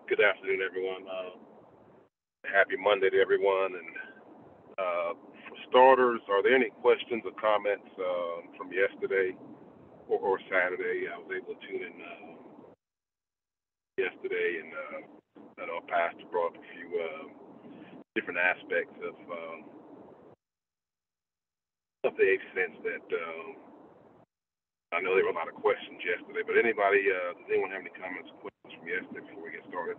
Good afternoon, everyone. Happy Monday to everyone. And for starters, are there any questions or comments from yesterday or Saturday? I was able to tune in yesterday, and I know Pastor brought up a few different aspects of the eighth sense that I know there were a lot of questions yesterday. But does anyone have any comments or questions from yesterday before we get started?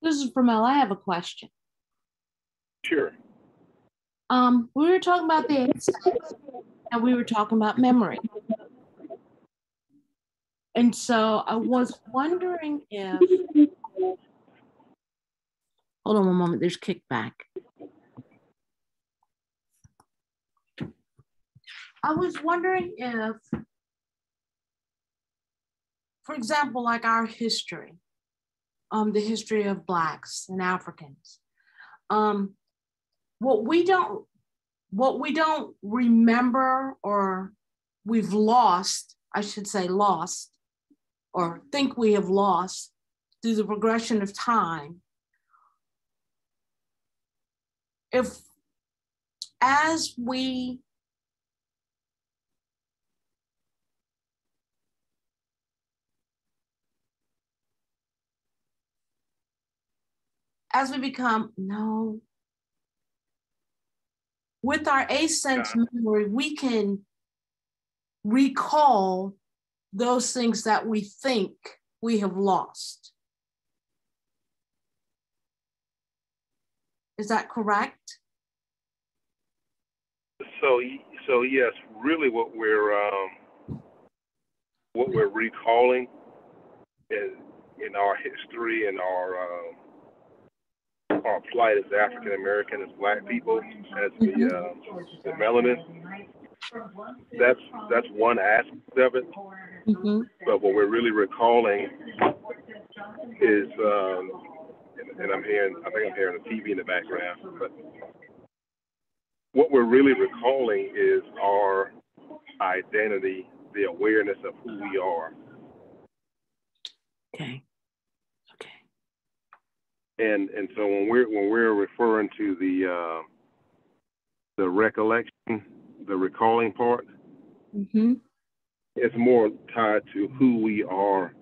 This is from Mel. I have a question. Sure. We were talking about the eighth sense, and we were talking about memory. And so I was wondering if, hold on one moment, there's kickback. I was wondering if, for example, like our history, the history of Blacks and Africans, what we don't remember, or we've lost, I should say lost, or think we have lost through the progression of time. If as we become, with our eighth sense memory, we can recall those things that we think we have lost. Is that correct? So yes, really what we're recalling in our history and our plight as African American, as Black people, as the melanin. That's one aspect of it. Mm-hmm. But what we're really recalling is, and I think I'm hearing the TV in the background. But what we're really recalling is our identity, the awareness of who we are. Okay. And so when we're referring to the recollection, the recalling part, mm-hmm. it's more tied to who we are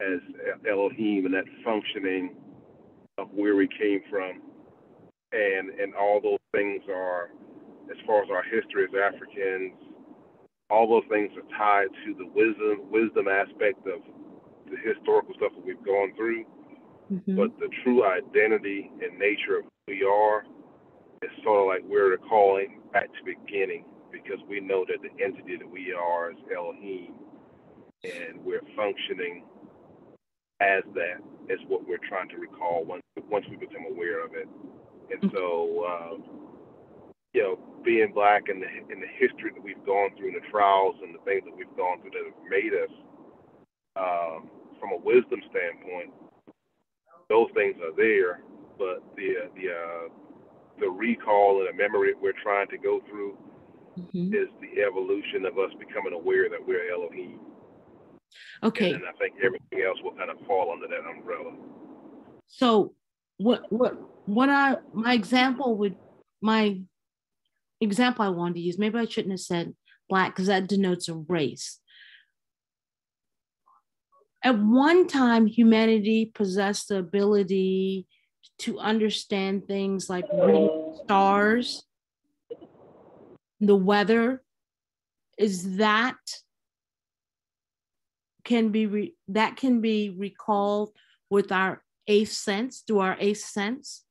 as Elohim and that functioning of where we came from, and all those things are, as far as our history as Africans, all those things are tied to the wisdom aspect of the historical stuff that we've gone through. Mm-hmm. But the true identity and nature of who we are is sort of like we're recalling back to the beginning, because we know that the entity that we are is Elohim, and we're functioning as that, is what we're trying to recall once we become aware of it. And so, being Black and the history that we've gone through, and the trials and the things that we've gone through that have made us, from a wisdom standpoint, those things are there, but the recall and the memory we're trying to go through mm-hmm. is the evolution of us becoming aware that we're Elohim. Okay. And I think everything else will kind of fall under that umbrella. So my example I wanted to use, maybe I shouldn't have said Black, because that denotes a race. At one time, humanity possessed the ability to understand things like reading stars, the weather. Is that can be recalled with our eighth sense, through our eighth sense?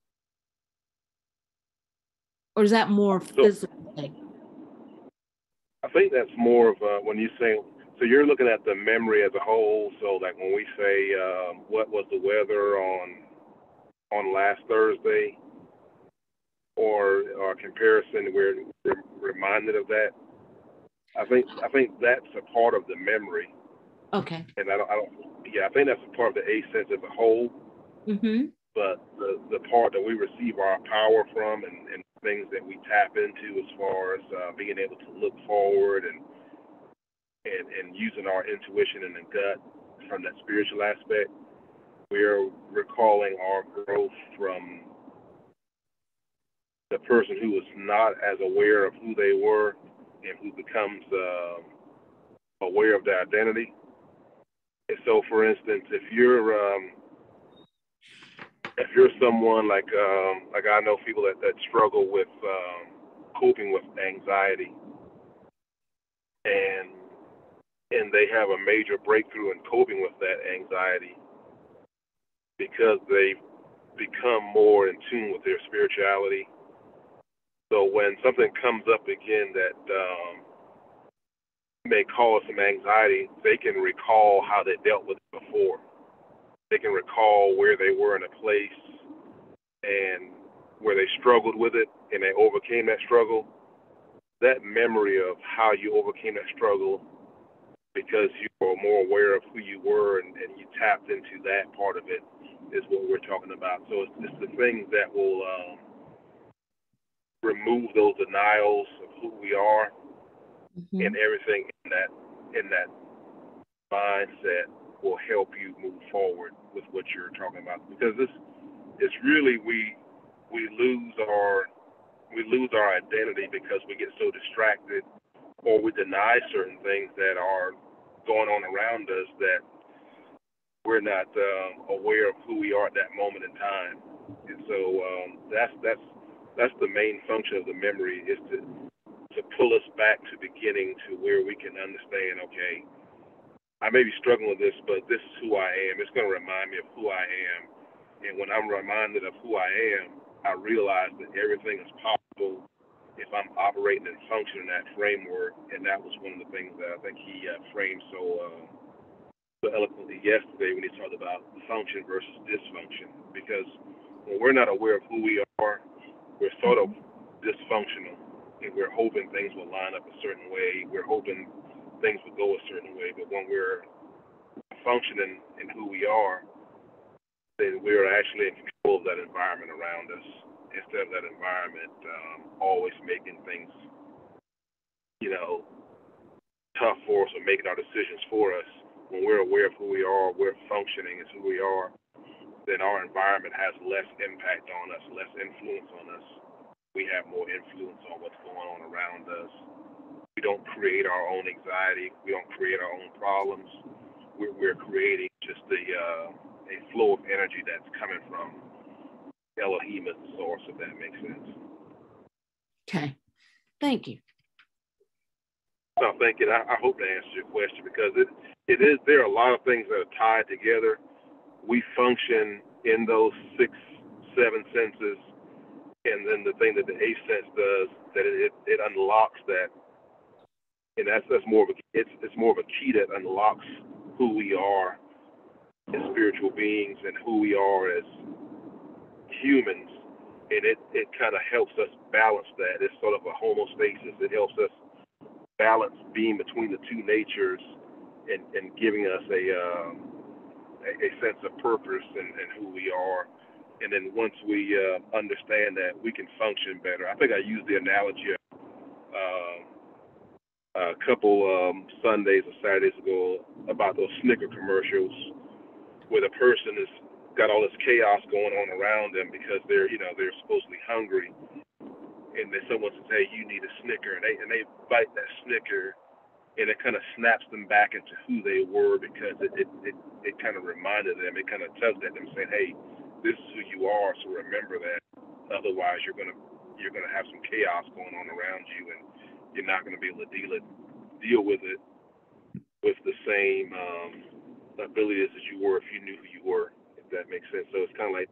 Or is that more physical thing? I think that's more of when you say, so you're looking at the memory as a whole. So like when we say, what was the weather on last Thursday, or comparison, we're reminded of that. I think that's a part of the memory. Okay. And I think that's a part of the eighth sense as a whole. Mm-hmm. But the part that we receive our power from, and things that we tap into as far as being able to look forward and and using our intuition and the gut from that spiritual aspect. We're recalling our growth from the person who is not as aware of who they were and who becomes aware of their identity. And so, for instance, if you're someone like I know people that struggle with coping with anxiety, and they have a major breakthrough in coping with that anxiety because they've become more in tune with their spirituality. So when something comes up again that may cause some anxiety, they can recall how they dealt with it before. They can recall where they were in a place and where they struggled with it and they overcame that struggle. That memory of how you overcame that struggle because you were more aware of who you were and you tapped into that part of it is what we're talking about. So it's the things that will remove those denials of who we are, and everything in that mindset will help you move forward with what you're talking about. Because it's really we lose our identity because we get so distracted or we deny certain things that are going on around us that we're not aware of who we are at that moment in time. And so that's the main function of the memory, is to pull us back to beginning to where we can understand, okay, I may be struggling with this, but this is who I am. It's going to remind me of who I am. And when I'm reminded of who I am, I realize that everything is possible if I'm operating and functioning in that framework. And that was one of the things that I think he framed so eloquently yesterday when he talked about function versus dysfunction. Because when we're not aware of who we are, we're sort of dysfunctional, and we're hoping things will line up a certain way. We're hoping things will go a certain way. But when we're functioning in who we are, then we're actually in control of that environment around us, instead of that environment always making things, tough for us or making our decisions for us. When we're aware of who we are, we're functioning as who we are, then our environment has less impact on us, less influence on us. We have more influence on what's going on around us. We don't create our own anxiety. We don't create our own problems. We're creating just a flow of energy that's coming from Elohim as the source, if that makes sense. Okay. Thank you. No, thank you. I hope to answer your question, because it is, there are a lot of things that are tied together. We function in those 6, 7 senses, and then the thing that the 8th sense does, that it unlocks that, and that's more of it's more of a key that unlocks who we are as spiritual beings and who we are as humans, and it kind of helps us balance that. It's sort of a homeostasis. It helps us balance being between the two natures and giving us a sense of purpose and who we are. And then once we understand that, we can function better. I think I used the analogy of a couple Sundays or Saturdays ago about those Snicker commercials where the person has got all this chaos going on around them because they're supposedly hungry, and then someone says, "Hey, you need a Snicker," and they bite that Snicker, and it kind of snaps them back into who they were, because it kind of reminded them, it kind of tugged at them, saying, "Hey, this is who you are, so remember that. Otherwise, you're gonna have some chaos going on around you, and you're not gonna be able to deal with it with the same abilities as you were if you knew who you were." If that makes sense. So it's kind of like,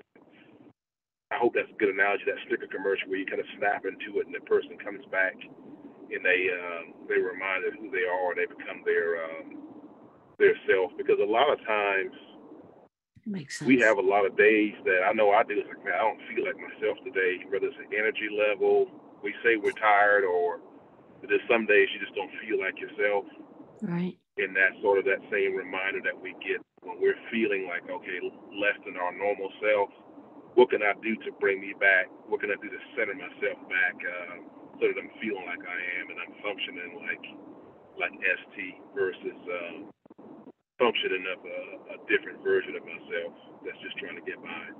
I hope that's a good analogy, that Snicker commercial where you kind of snap into it, and the person comes back, and they reminded who they are, and they become their self. Because a lot of times, Makes sense. we have a lot of days that I know I do. It's like, man, I don't feel like myself today. Whether it's an energy level, we say we're tired, or there's some days you just don't feel like yourself. Right. And that's sort of that same reminder that we get when we're feeling like, okay, less than our normal self. What can I do to bring me back? What can I do to center myself back so that I'm feeling like I am and I'm functioning like like ST versus functioning of a different version of myself that's just trying to get by.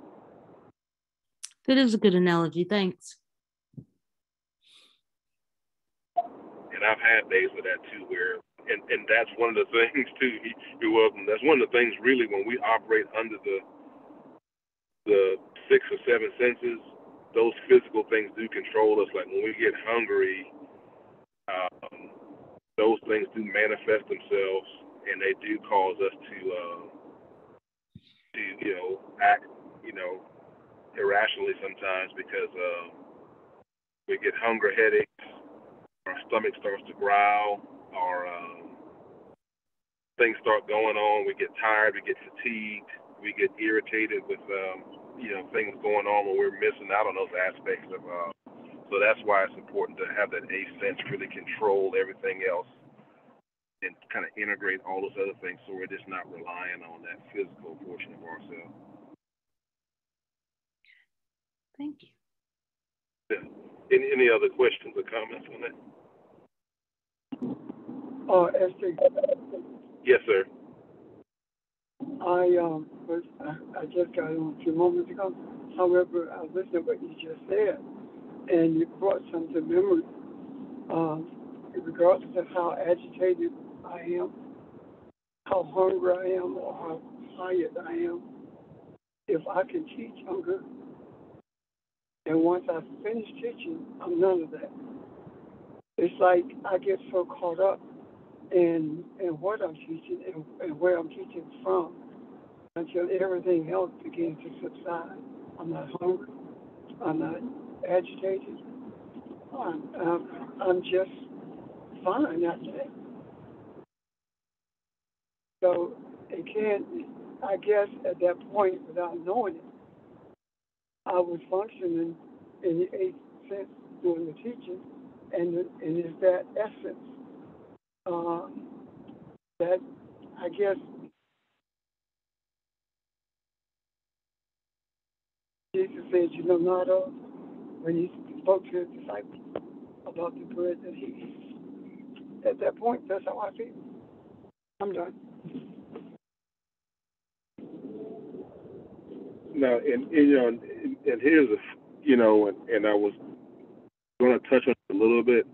That is a good analogy. Thanks. And I've had days of that too, where, and that's one of the things too. You're welcome. That's one of the things really when we operate under the 6 or 7 senses, those physical things do control us. Like when we get hungry, those things do manifest themselves, and they do cause us to act irrationally sometimes because we get hunger headaches, our stomach starts to growl, our things start going on, we get tired, we get fatigued, we get irritated with things going on when we're missing out on those aspects of so that's why it's important to have that eighth sense really control everything else and kind of integrate all those other things so we're just not relying on that physical portion of ourselves. Thank you. Yeah. Any other questions or comments on that? Esther. Yes, sir. I just got on a few moments ago. However, I listened to what you just said, and you brought something to memory. Regardless of how agitated I am, how hungry I am, or how tired I am, if I can teach, I'm good. And once I finish teaching, I'm none of that. It's like I get so caught up in what I'm teaching and where I'm teaching from until everything else begins to subside. I'm not hungry. I'm not agitated. I'm just fine after that. So it can't, I guess at that point, without knowing it, I was functioning in the eighth sense during the teaching, and it's that essence that I guess Jesus said, you know not of, when he spoke to his disciples about the bread that he eats. At that point, that's how I feel. I'm done. Now, and here's and I was going to touch on it a little bit.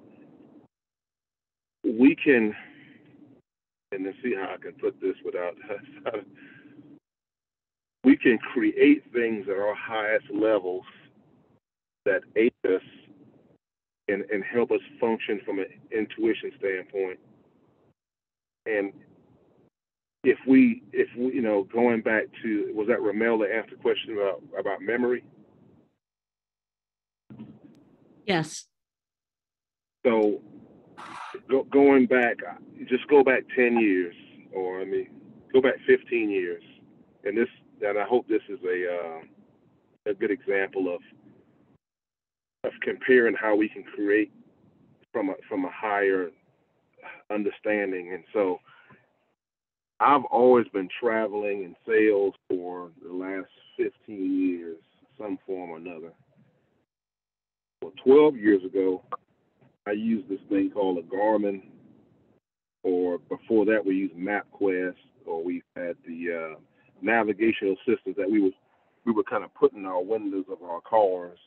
We can, and let's see how I can put this without, we can create things at our highest levels that aid us and help us function from an intuition standpoint. And if we going back to, was that Ramel that asked the question about memory? Yes. So going back, just go back 10 years, or go back 15 years, and I hope this is a good example of comparing how we can create from a higher understanding. And so I've always been traveling in sales for the last 15 years, some form or another. Well, 12 years ago, I used this thing called a Garmin, or before that we used MapQuest, or we had the navigational systems that we were kind of putting in our windows of our cars,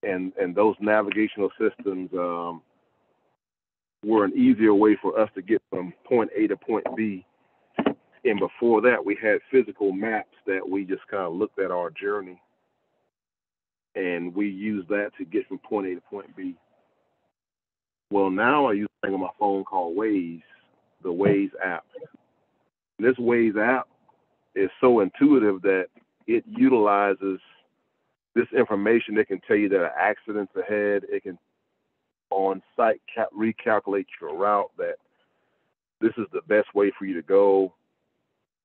and those navigational systems were an easier way for us to get from point A to point B. And before that, we had physical maps that we just kind of looked at our journey, and we used that to get from point A to point B. Well, now I use a thing on my phone called Waze, the Waze app. And this Waze app is so intuitive that it utilizes this information. It can tell you that an accident's ahead. It can on site recalculate your route, that this is the best way for you to go.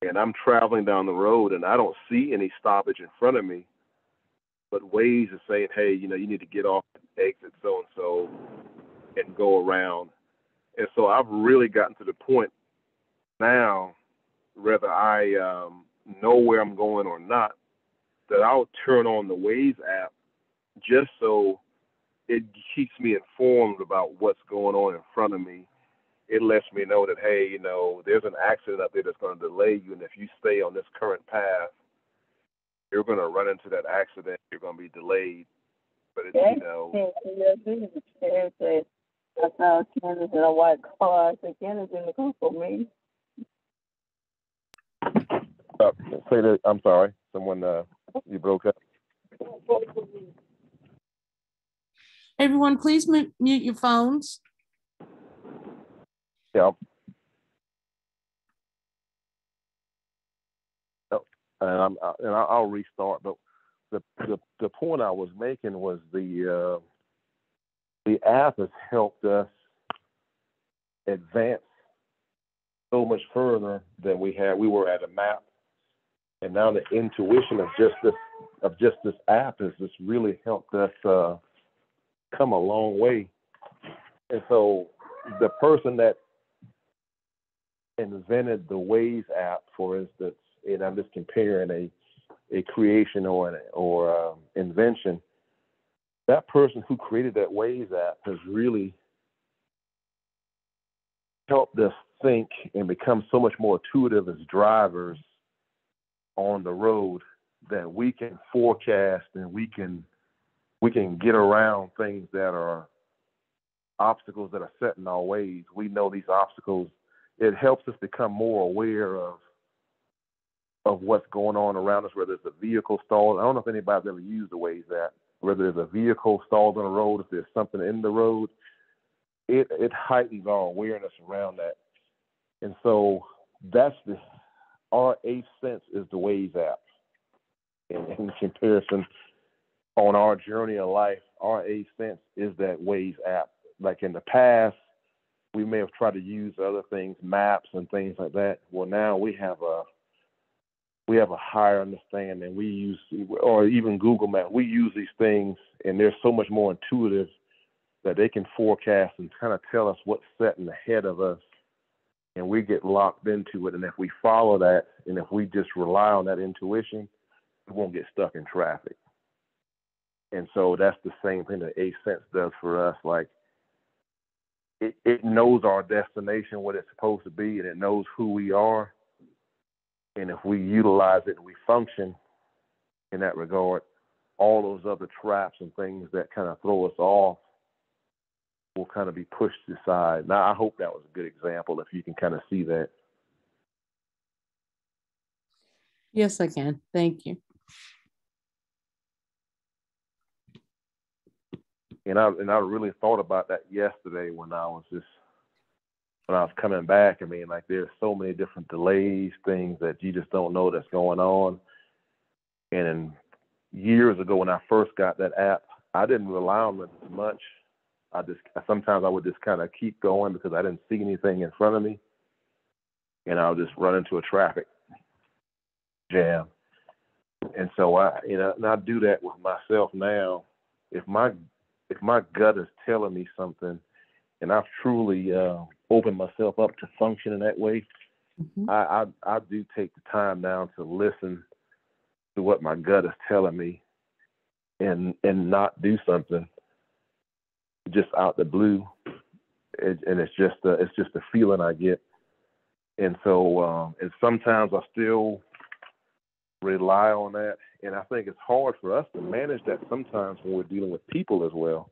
And I'm traveling down the road and I don't see any stoppage in front of me, but Waze is saying, hey, you need to get off at exit so and so and go around. And so I've really gotten to the point now, whether I know where I'm going or not, that I'll turn on the Waze app just so it keeps me informed about what's going on in front of me. It lets me know that, hey, there's an accident up there that's going to delay you, and if you stay on this current path, you're going to run into that accident. You're going to be delayed. But it's, I saw Candace in a white car. I said, Candace in the car for me. Say that. I'm sorry. Someone, you broke up. Everyone, please mute your phones. Yeah. And I'll restart. But the point I was making was the app has helped us advance so much further than we had. We were at a map, and now the intuition of just this app has just really helped us come a long way. And so the person that invented the Waze app, for instance, and I'm just comparing a creation or invention, that person who created that Waze app has really helped us think and become so much more intuitive as drivers on the road that we can forecast and we can get around things that are obstacles that are set in our ways. We know these obstacles. It helps us become more aware of what's going on around us, whether it's a vehicle stalled. I don't know if anybody's ever used the Waze app, whether there's a vehicle stalled on the road, if there's something in the road, it heightens our awareness around that. And so that's our eighth sense is the Waze app. In comparison, on our journey of life, our eighth sense is that Waze app. Like in the past, we may have tried to use other things, maps and things like that. Well, now we have a higher understanding. We use, or even Google Maps, we use these things, and they're so much more intuitive that they can forecast and kind of tell us what's setting ahead of us, and we get locked into it. And if we follow that, and if we just rely on that intuition, we won't get stuck in traffic. And so that's the same thing that eighth sense does for us. Like it knows our destination, what it's supposed to be, and it knows who we are. And if we utilize it and we function in that regard, all those other traps and things that kind of throw us off will kind of be pushed aside. Now, I hope that was a good example, if you can kind of see that. Yes, I can. Thank you. And I really thought about that yesterday when I was coming back. I mean, like, there's so many different delays, things that you just don't know that's going on. And years ago, when I first got that app, I didn't rely on it as much. Sometimes I would just kind of keep going because I didn't see anything in front of me, and I would just run into a traffic jam. And so I do that with myself now. If my gut is telling me something, and I've truly opened myself up to function in that way, mm-hmm. I do take the time now to listen to what my gut is telling me, and not do something just out the blue. And it's just a feeling I get. And so and sometimes I still rely on that. And I think it's hard for us to manage that sometimes when we're dealing with people as well,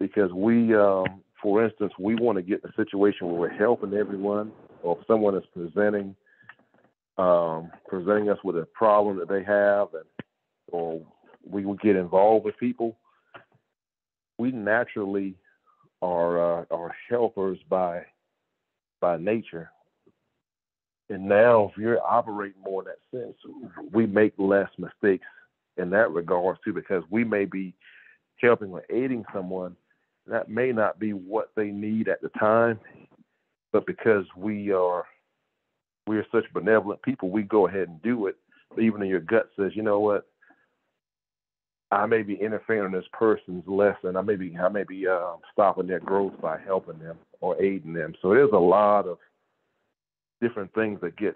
because we, for instance, we want to get in a situation where we're helping everyone, or if someone is presenting us with a problem that they have, or we would get involved with people. We naturally are helpers by nature. And now, if you're operating more in that sense, we make less mistakes in that regard too, because we may be helping or aiding someone that may not be what they need at the time, but because we're such benevolent people, we go ahead and do it, even though your gut says, you know what, I may be interfering in this person's lesson. I may be stopping their growth by helping them or aiding them. So there's a lot of different things that get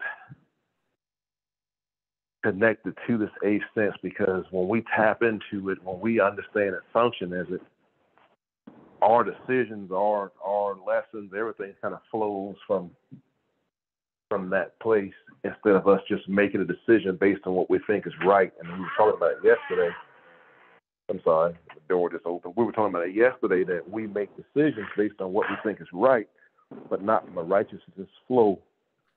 connected to this eighth sense, because when we tap into it, when we understand and function as it, our decisions, our lessons, everything kind of flows from that place instead of us just making a decision based on what we think is right. And we were talking about it yesterday. I'm sorry, the door just opened. We were talking about it yesterday that we make decisions based on what we think is right, but not from a righteousness flow.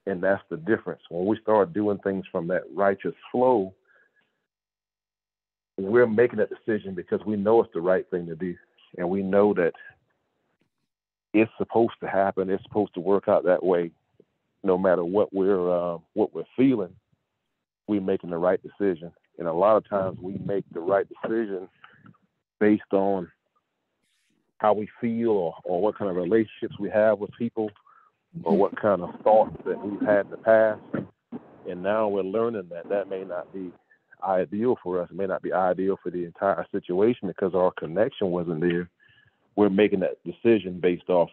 And that's the difference. When we start doing things from that righteous flow, we're making that decision because we know it's the right thing to do. And we know that it's supposed to happen. It's supposed to work out that way. No matter what we're feeling, we're making the right decision. And a lot of times we make the right decision based on how we feel or what kind of relationships we have with people or what kind of thoughts that we've had in the past. And now we're learning that may not be ideal for us. It may not be ideal for the entire situation because our connection wasn't there. We're making that decision based off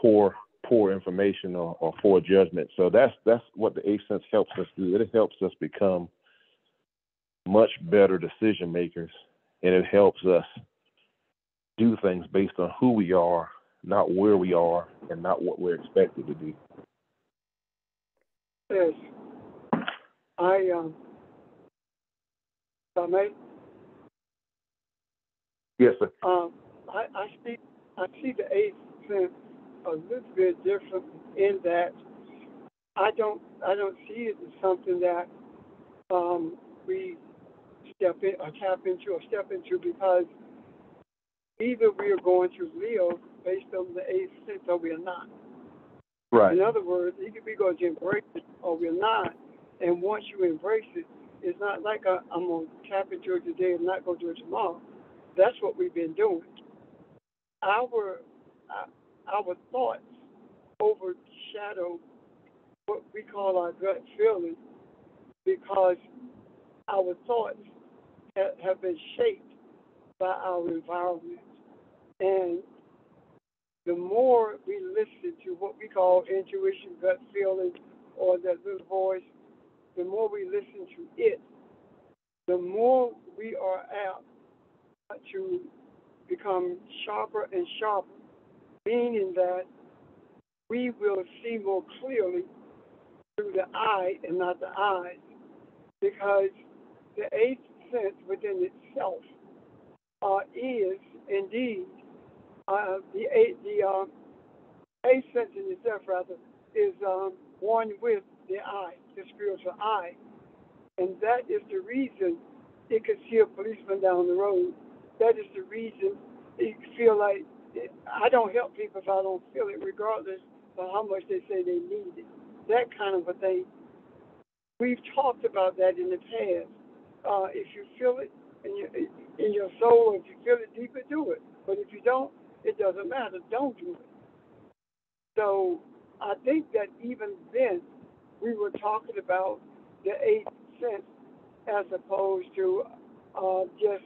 poor information or poor judgment. So that's what the eighth sense helps us do. It helps us become much better decision makers, and it helps us do things based on who we are, not where we are, and not what we're expected to do. Yes. I Yes, sir. I see the eighth sense a little bit different in that I don't see it as something that we step into because either we are going to live based on the eighth sense or we are not. Right. In other words, either we're going to embrace it or we're not. And once you embrace it, it's not like I'm going to tap into it today and not go to it tomorrow. That's what we've been doing. Our thoughts overshadow what we call our gut feeling because our thoughts have been shaped by our environment. And the more we listen to what we call intuition, gut feeling, or that little voice, the more we listen to it, the more we are apt to become sharper and sharper, meaning that we will see more clearly through the eye and not the eyes, because the eighth sense within itself is indeed the eighth sense in itself is one with the eye, the spiritual eye, and that is the reason it could see a policeman down the road. That is the reason it feel like I don't help people if I don't feel it, regardless of how much they say they need it. That kind of a thing. We've talked about that in the past. If you feel it in your soul, if you feel it deeper, do it. But if you don't, it doesn't matter. Don't do it. So I think that even then, we were talking about the eighth sense as opposed to just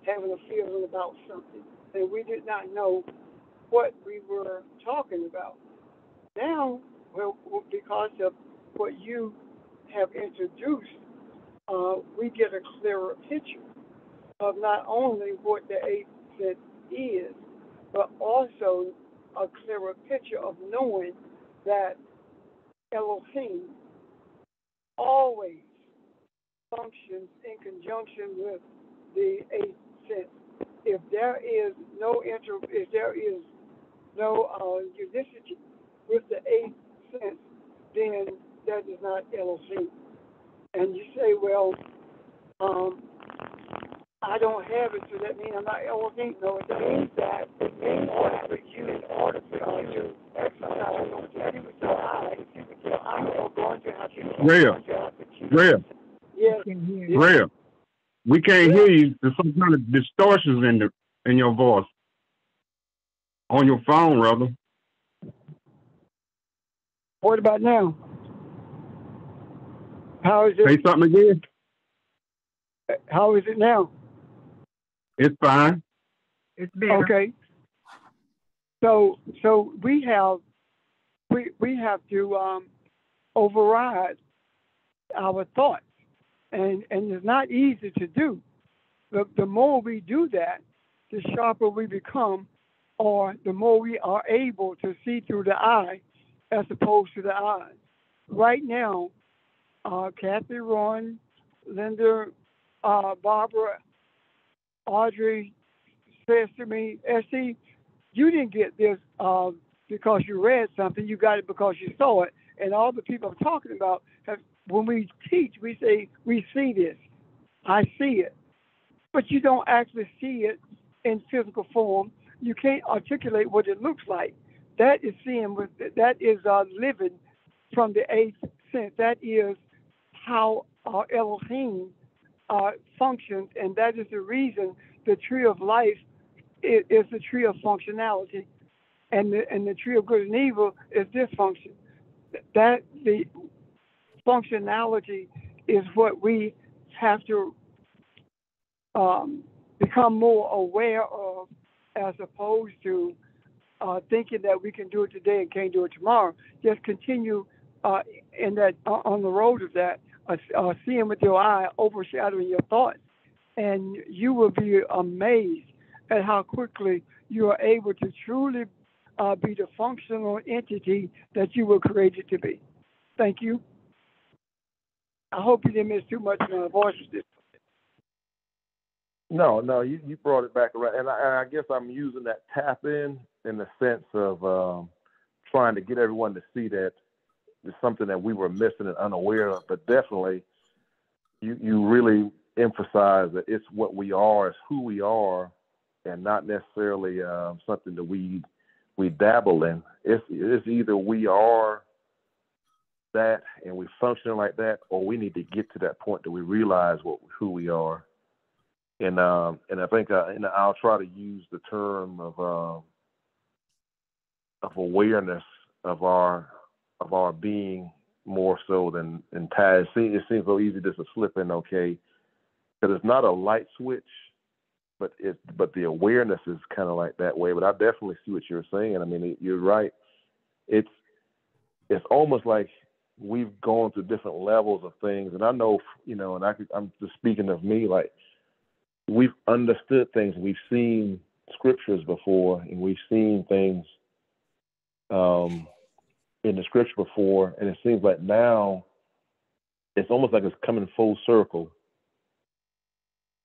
having a feeling about something. And we did not know what we were talking about. Now, well, because of what you have introduced, we get a clearer picture of not only what the eighth sense is, but also a clearer picture of knowing that Elohim always functions in conjunction with the eighth sense. If there is no unicity with the eighth sense, then that is not Elohim. And you say, well, I don't have it, so that means I'm not Elohim. No, it means that in order for you to exercise longevity with your eyes, your eyes are going to have to Real. Yes. Real. We can't hear you. There's some kind of distortions in your voice. On your phone, brother. What about now? How is it? Say something again. How is it now? It's fine. It's better. Okay. So we have to override our thoughts, and it's not easy to do. The more we do that, the sharper we become, or the more we are able to see through the eye as opposed to the eyes. Right now, Kathy, Ron, Linda, Barbara, Audrey says to me, Essie, you didn't get this because you read something. You got it because you saw it. And all the people I'm talking about, when we teach, we say, we see this. I see it. But you don't actually see it in physical form. You can't articulate what it looks like. That is seeing, that is living from the eighth sense. That is how Elohim functions, and that is the reason the tree of life is the tree of functionality, and the tree of good and evil is dysfunction. That the functionality is what we have to become more aware of, as opposed to thinking that we can do it today and can't do it tomorrow. Just continue in that on the road of that, seeing with your eye, overshadowing your thoughts, and you will be amazed at how quickly you are able to truly be the functional entity that you were created to be. Thank you. I hope you didn't miss too much in my voice. No, you brought it back around, and I guess I'm using that tap in the sense of trying to get everyone to see that it's something that we were missing and unaware of. But definitely, you really emphasize that it's what we are, it's who we are, and not necessarily something that we dabble in. It's either we are that and we function like that, or we need to get to that point that we realize who we are. And I think I'll try to use the term of awareness of our being more so than Taz. It seems so easy just to slip in, okay, because it's not a light switch, but the awareness is kind of like that way. But I definitely see what you're saying. I mean, you're right. It's almost like we've gone through different levels of things, and I know, and I'm just speaking of me, like, we've understood things. We've seen scriptures before, and we've seen things in the scripture before, and it seems like now it's almost like it's coming full circle,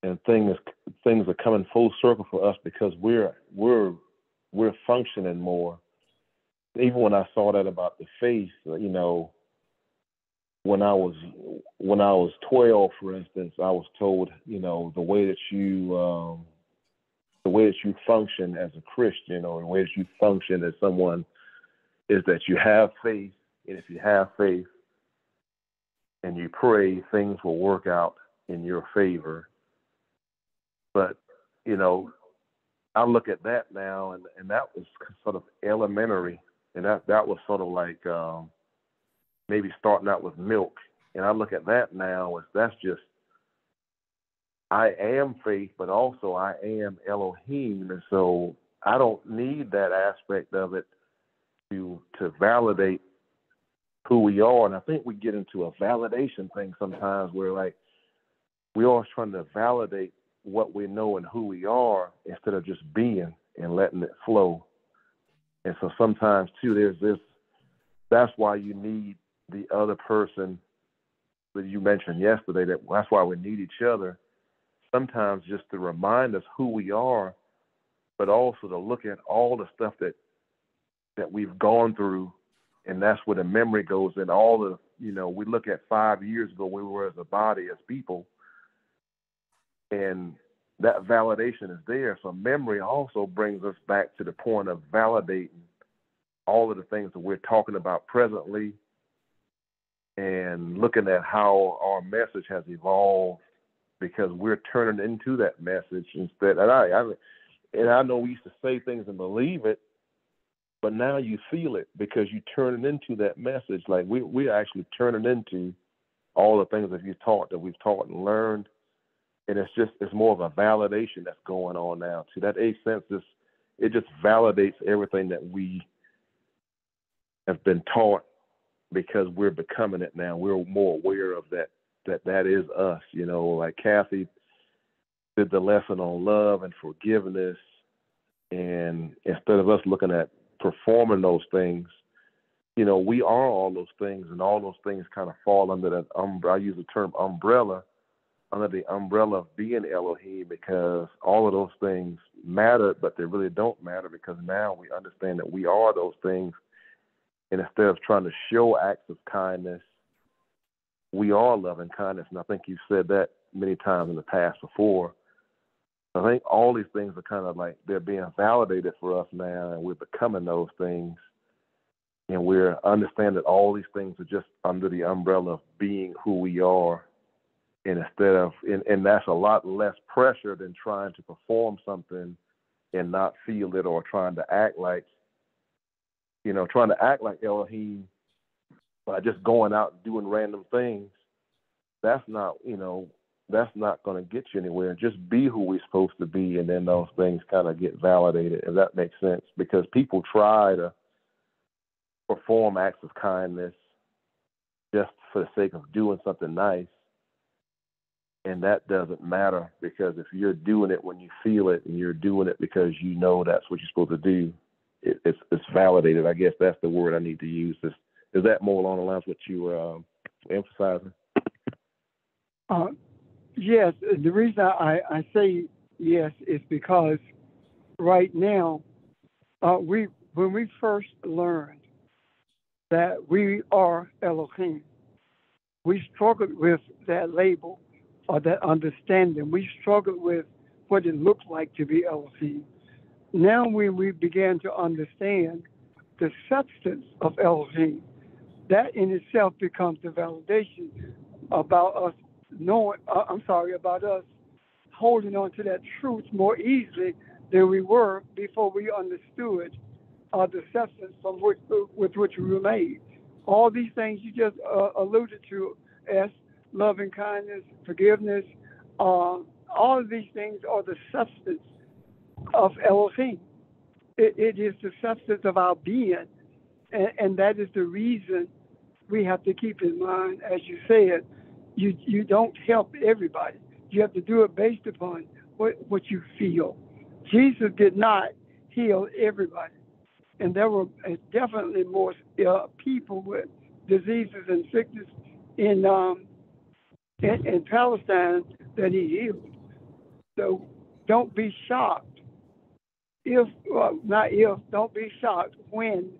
and things are coming full circle for us because we're functioning more. Even when I saw that about the faith, when I was 12, for instance, I was told, the way that you function as a Christian, or the way that you function as someone, is that you have faith, and if you have faith and you pray, things will work out in your favor. But I look at that now, and that was sort of elementary, and that was sort of like maybe starting out with milk. And I look at that now as that's just, I am faith, but also I am Elohim. And so I don't need that aspect of it to validate who we are. And I think we get into a validation thing sometimes where, like, we're always trying to validate what we know and who we are instead of just being and letting it flow. And so sometimes too, there's this, that's why you need the other person that you mentioned yesterday, that's why we need each other. Sometimes just to remind us who we are, but also to look at all the stuff that we've gone through. And that's where the memory goes in. All the, we look at 5 years ago, where we were as a body, as people, and that validation is there. So memory also brings us back to the point of validating all of the things that we're talking about presently, and looking at how our message has evolved, because we're turning into that message instead. And I know we used to say things and believe it, but now you feel it because you're turning into that message. Like we're actually turning into all the things that we've taught and learned. And it's more of a validation that's going on now. To that eighth sense, it just validates everything that we have been taught, because we're becoming it now. We're more aware of that is us, like Kathy did the lesson on love and forgiveness. And instead of us looking at performing those things, you know, we are all those things, and all those things kind of fall under that I use the term umbrella, under the umbrella of being Elohim, because all of those things matter, but they really don't matter, because now we understand that we are those things. And instead of trying to show acts of kindness, we are loving kindness. And I think you've said that many times in the past before. I think all these things are kind of like they're being validated for us now, and we're becoming those things. And we're understanding that all these things are just under the umbrella of being who we are. And instead of, and that's a lot less pressure than trying to perform something and not feel it, or trying to act like Elohim by just going out and doing random things. That's not going to get you anywhere. Just be who we're supposed to be, and then those things kind of get validated, if that makes sense. Because people try to perform acts of kindness just for the sake of doing something nice, and that doesn't matter, because if you're doing it when you feel it, and you're doing it because you know that's what you're supposed to do, it's validated. I guess that's the word I need to use. Is that more along the lines of what you were emphasizing? Yes. The reason I say yes is because right now, when we first learned that we are Elohim, we struggled with that label or that understanding. We struggled with what it looked like to be Elohim. Now when we began to understand the substance of Elohim, that in itself becomes the validation about us about us holding on to that truth more easily than we were before we understood the substance with which we were made. All these things you just alluded to, as loving kindness, forgiveness, all of these things are the substance of Elohim. It is the substance of our being, and that is the reason we have to keep in mind, as you said, you don't help everybody. You have to do it based upon what you feel. Jesus did not heal everybody, and there were definitely more people with diseases and sickness in Palestine that he healed. So don't be shocked don't be shocked when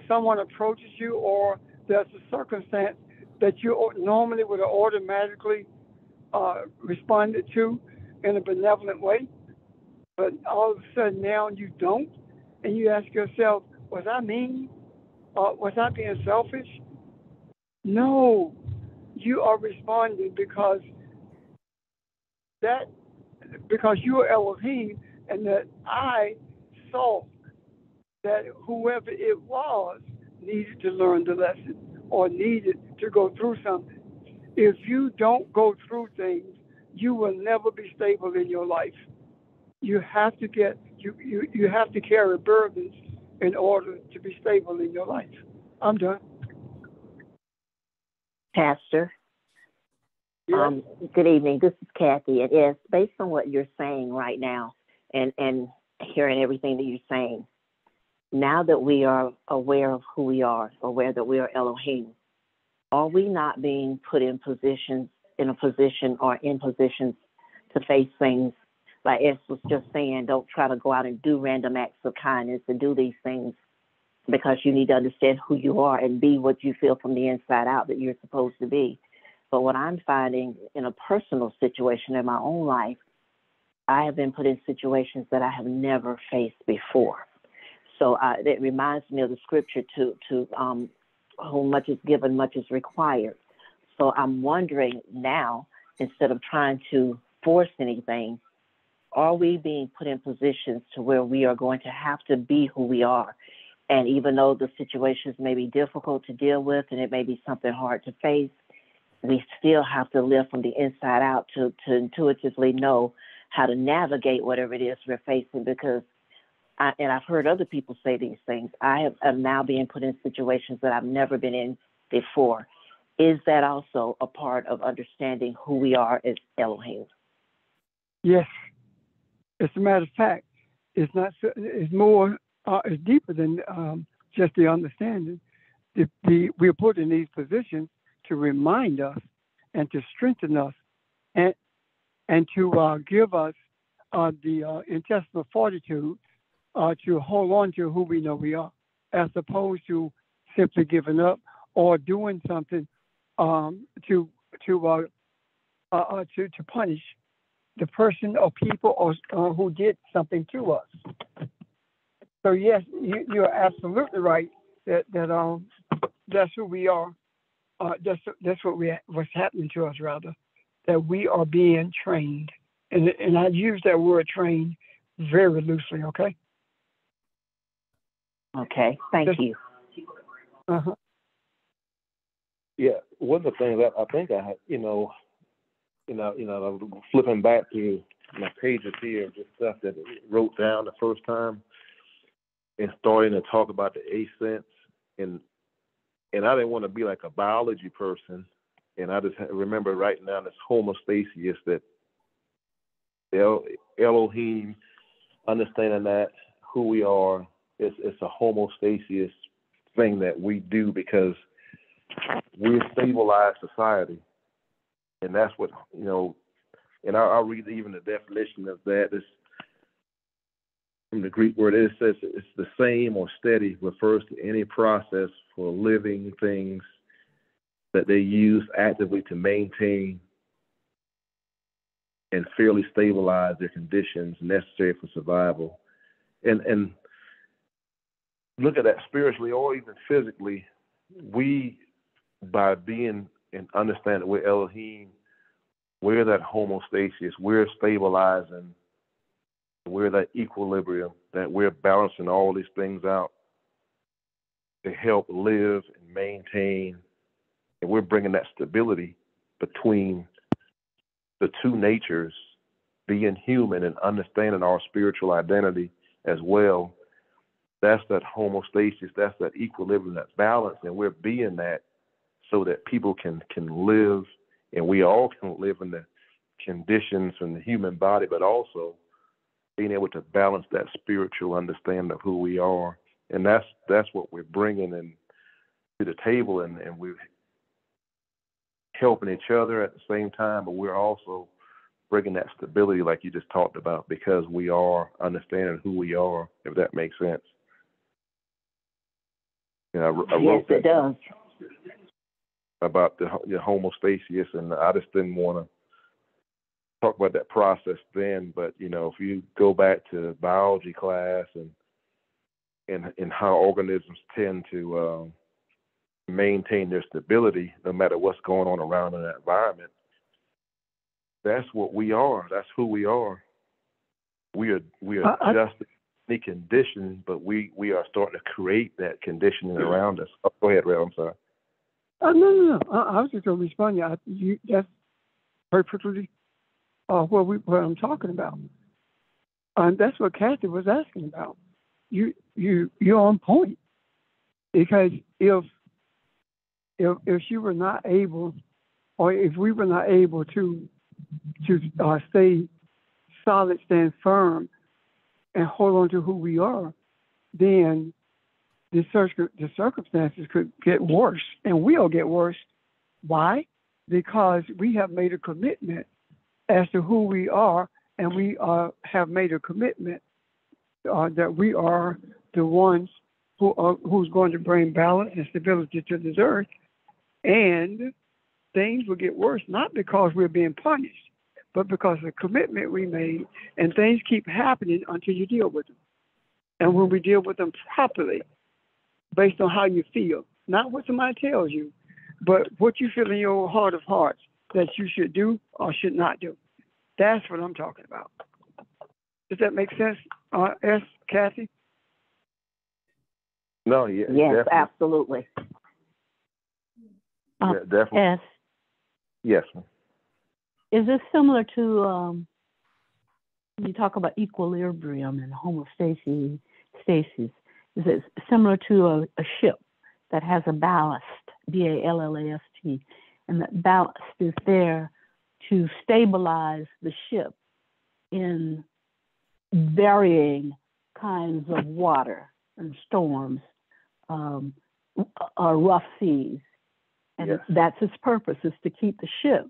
someone approaches you, or there's a circumstance that you normally would have automatically responded to in a benevolent way, but all of a sudden now you don't, and you ask yourself, was I mean? Was I being selfish? No, you are responding because you are Elohim, and that I saw that whoever it was needed to learn the lesson or needed to go through something. If you don't go through things, you will never be stable in your life. You have to you have to carry burdens in order to be stable in your life. I'm done. Pastor. Yes. Good evening. This is Kathy. And yes, based on what you're saying right now, and hearing everything that you're saying, now that we are aware of who we are, aware that we are Elohim, are we not being put in positions to face things? Like Es was just saying, don't try to go out and do random acts of kindness and do these things, because you need to understand who you are and be what you feel from the inside out that you're supposed to be. But what I'm finding in a personal situation in my own life, I have been put in situations that I have never faced before. So it reminds me of the scripture to whom much is given, much is required. So I'm wondering now, instead of trying to force anything, are we being put in positions to where we are going to have to be who we are? And even though the situations may be difficult to deal with and it may be something hard to face, we still have to live from the inside out to intuitively know how to navigate whatever it is we're facing. Because I've heard other people say these things. I'm now being put in situations that I've never been in before. Is that also a part of understanding who we are as Elohim? Yes, as a matter of fact, it's not. It's more. It's deeper than just the understanding. We're put in these positions to remind us and to strengthen us and to give us the intestinal fortitude to hold on to who we know we are, as opposed to simply giving up or doing something to punish the person or people or who did something to us. So yes, you're absolutely right that that's who we are. That's what's happening to us, rather, that we are being trained, and I use that word trained very loosely. Okay. Okay. Thank you. Uh-huh. Yeah, one of the things that I think I had, flipping back to my pages here, just stuff that I wrote down the first time, and starting to talk about the ascents, and I didn't want to be like a biology person, and I just remember writing down this homostasis, that Elohim, understanding that who we are, it's a homostasis thing that we do because we're stabilized society, and that's what And I'll read even the definition of that. It's from the Greek word. It says it's the same or steady, refers to any process for living things that they use actively to maintain and fairly stabilize their conditions necessary for survival. And look at that spiritually or even physically. We, by being and understanding we're Elohim, we're that homostasis, we're stabilizing, we're that equilibrium, that we're balancing all these things out to help live and maintain, and we're bringing that stability between the two natures, being human and understanding our spiritual identity as well. That's that homostasis, that's that equilibrium, that balance, and we're being that so that people can live, and we all can live in the conditions in the human body, but also being able to balance that spiritual understanding of who we are. And that's what we're bringing in to the table, and we're helping each other at the same time, but we're also bringing that stability like you just talked about, because we are understanding who we are, if that makes sense. I wrote yes, it does. About the homostasis, and I just didn't want to talk about that process then, but if you go back to biology class and how organisms tend to maintain their stability no matter what's going on around in that environment, that's what we are. That's who we are. We are just the condition, but we are starting to create that conditioning around us. Oh, go ahead, Red. I'm sorry. No. I was just going to respond. That's perfectly what I'm talking about. That's what Kathy was asking about. You're on point, because if she were not able, or if we were not able to stay solid, stand firm, and hold on to who we are, then the circumstances could get worse, and will get worse. Why? Because we have made a commitment as to who we are, and we have made a commitment that we are the ones who's going to bring balance and stability to this earth. And things will get worse, not because we're being punished, but because of the commitment we made, and things keep happening until you deal with them. And when we deal with them properly, based on how you feel, not what somebody tells you, but what you feel in your heart of hearts that you should do or should not do. That's what I'm talking about. Does that make sense, Kathy? No, yeah. Yes, definitely. absolutely. Yeah, definitely. S. Yes. Is this similar to when you talk about equilibrium and homostasis? Is it similar to a ship that has a ballast, B-A-L-L-A-S-T, and that ballast is there to stabilize the ship in varying kinds of water and storms, or rough seas. And Yes. that's its purpose, is to keep the ship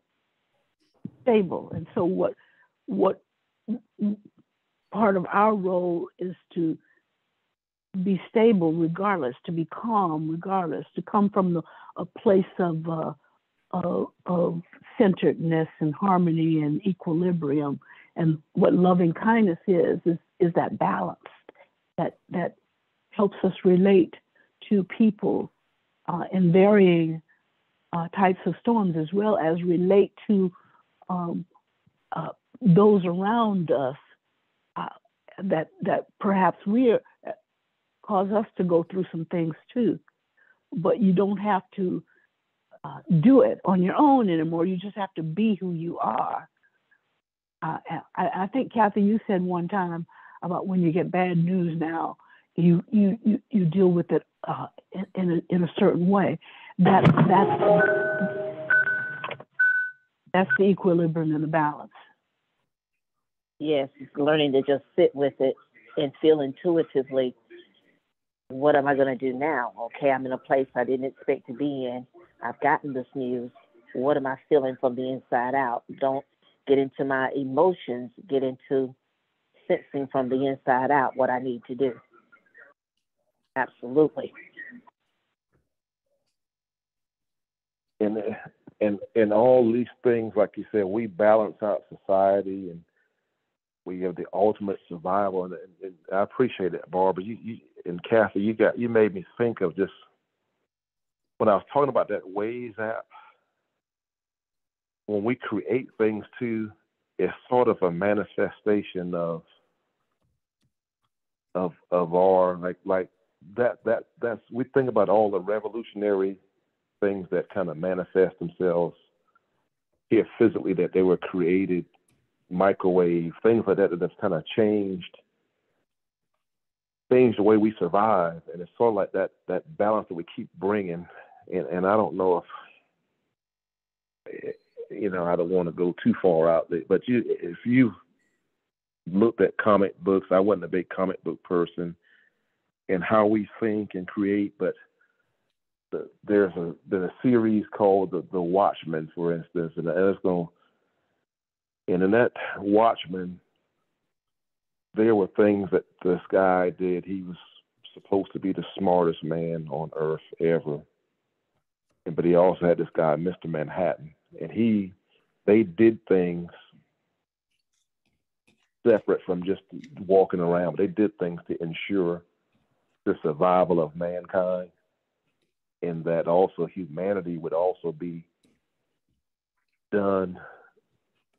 stable. And so what part of our role is to be stable regardless, to be calm regardless, to come from a place of centeredness and harmony and equilibrium. And what loving kindness is that balance that helps us relate to people in varying types of storms, as well as relate to those around us that perhaps cause us to go through some things too. But you don't have to do it on your own anymore. You just have to be who you are. I think, Kathy, you said one time about when you get bad news now, you deal with it in a certain way. That's the equilibrium and the balance. Yes, learning to just sit with it and feel intuitively, what am I going to do now? Okay, I'm in a place I didn't expect to be in. I've gotten this news. What am I feeling from the inside out? Don't get into my emotions, get into sensing from the inside out what I need to do. Absolutely. And all these things, like you said, we balance out society, and we have the ultimate survival. And I appreciate it, Barbara. You and Kathy, you made me think of just when I was talking about that Waze app. When we create things too, it's sort of a manifestation of our like that's we think about all the revolutionary things that kind of manifest themselves here physically, that they were created, microwave, things like that that's kind of changed the way we survive. And it's sort of like that balance that we keep bringing. And I don't know if, I don't want to go too far out there, but if you looked at comic books, I wasn't a big comic book person, and how we think and create, but there's a series called the Watchmen, for instance, and in that Watchmen, there were things that this guy did. He was supposed to be the smartest man on earth ever, but he also had this guy, Mr. Manhattan, and they did things separate from just walking around. They did things to ensure the survival of mankind, and that also humanity would also be done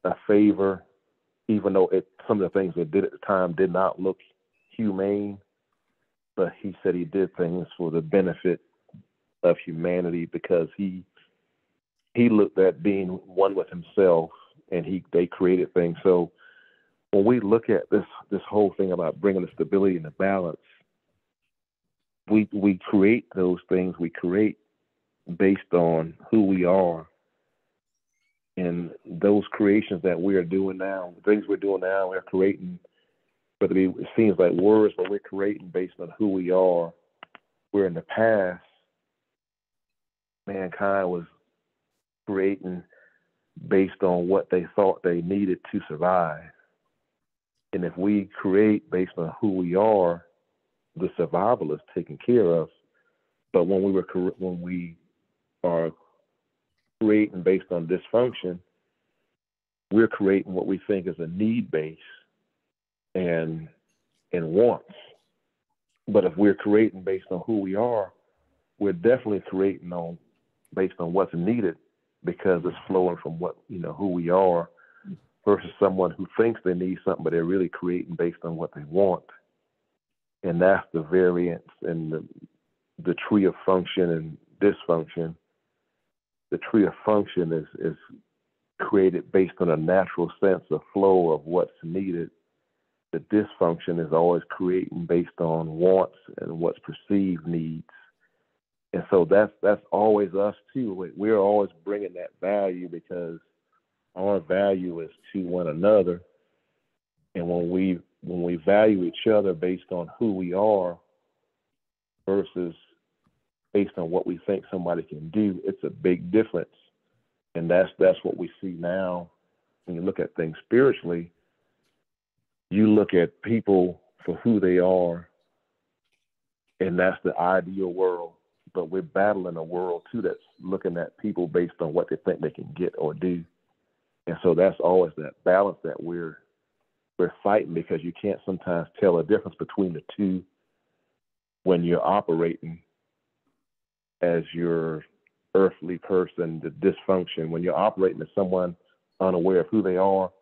a favor, even though some of the things they did at the time did not look humane. But he said he did things for the benefit of humanity, because he looked at being one with himself, and they created things. So when we look at this whole thing about bringing the stability and the balance, we create those things. We create based on who we are, and those creations that we are doing now, the things we're doing now, we're creating. Whether it seems like words, but we're creating based on who we are. Where in the past, mankind was creating based on what they thought they needed to survive. And if we create based on who we are, the survival is taken care of. But when we are creating based on dysfunction, we're creating what we think is a need base and wants. But if we're creating based on who we are, we're definitely creating based on what's needed, because it's flowing from who we are, versus someone who thinks they need something, but they're really creating based on what they want. And that's the variance in the tree of function and dysfunction. The tree of function is created based on a natural sense of flow of what's needed. The dysfunction is always creating based on wants and what's perceived needs. And so that's always us too. We're always bringing that value, because our value is to one another. And when we value each other based on who we are versus based on what we think somebody can do, it's a big difference. And that's what we see now. When you look at things spiritually, you look at people for who they are, and that's the ideal world. But we're battling a world too that's looking at people based on what they think they can get or do. And so that's always that balance that we're fighting, because you can't sometimes tell the difference between the two when you're operating as your earthly person, the dysfunction. When you're operating as someone unaware of who they are,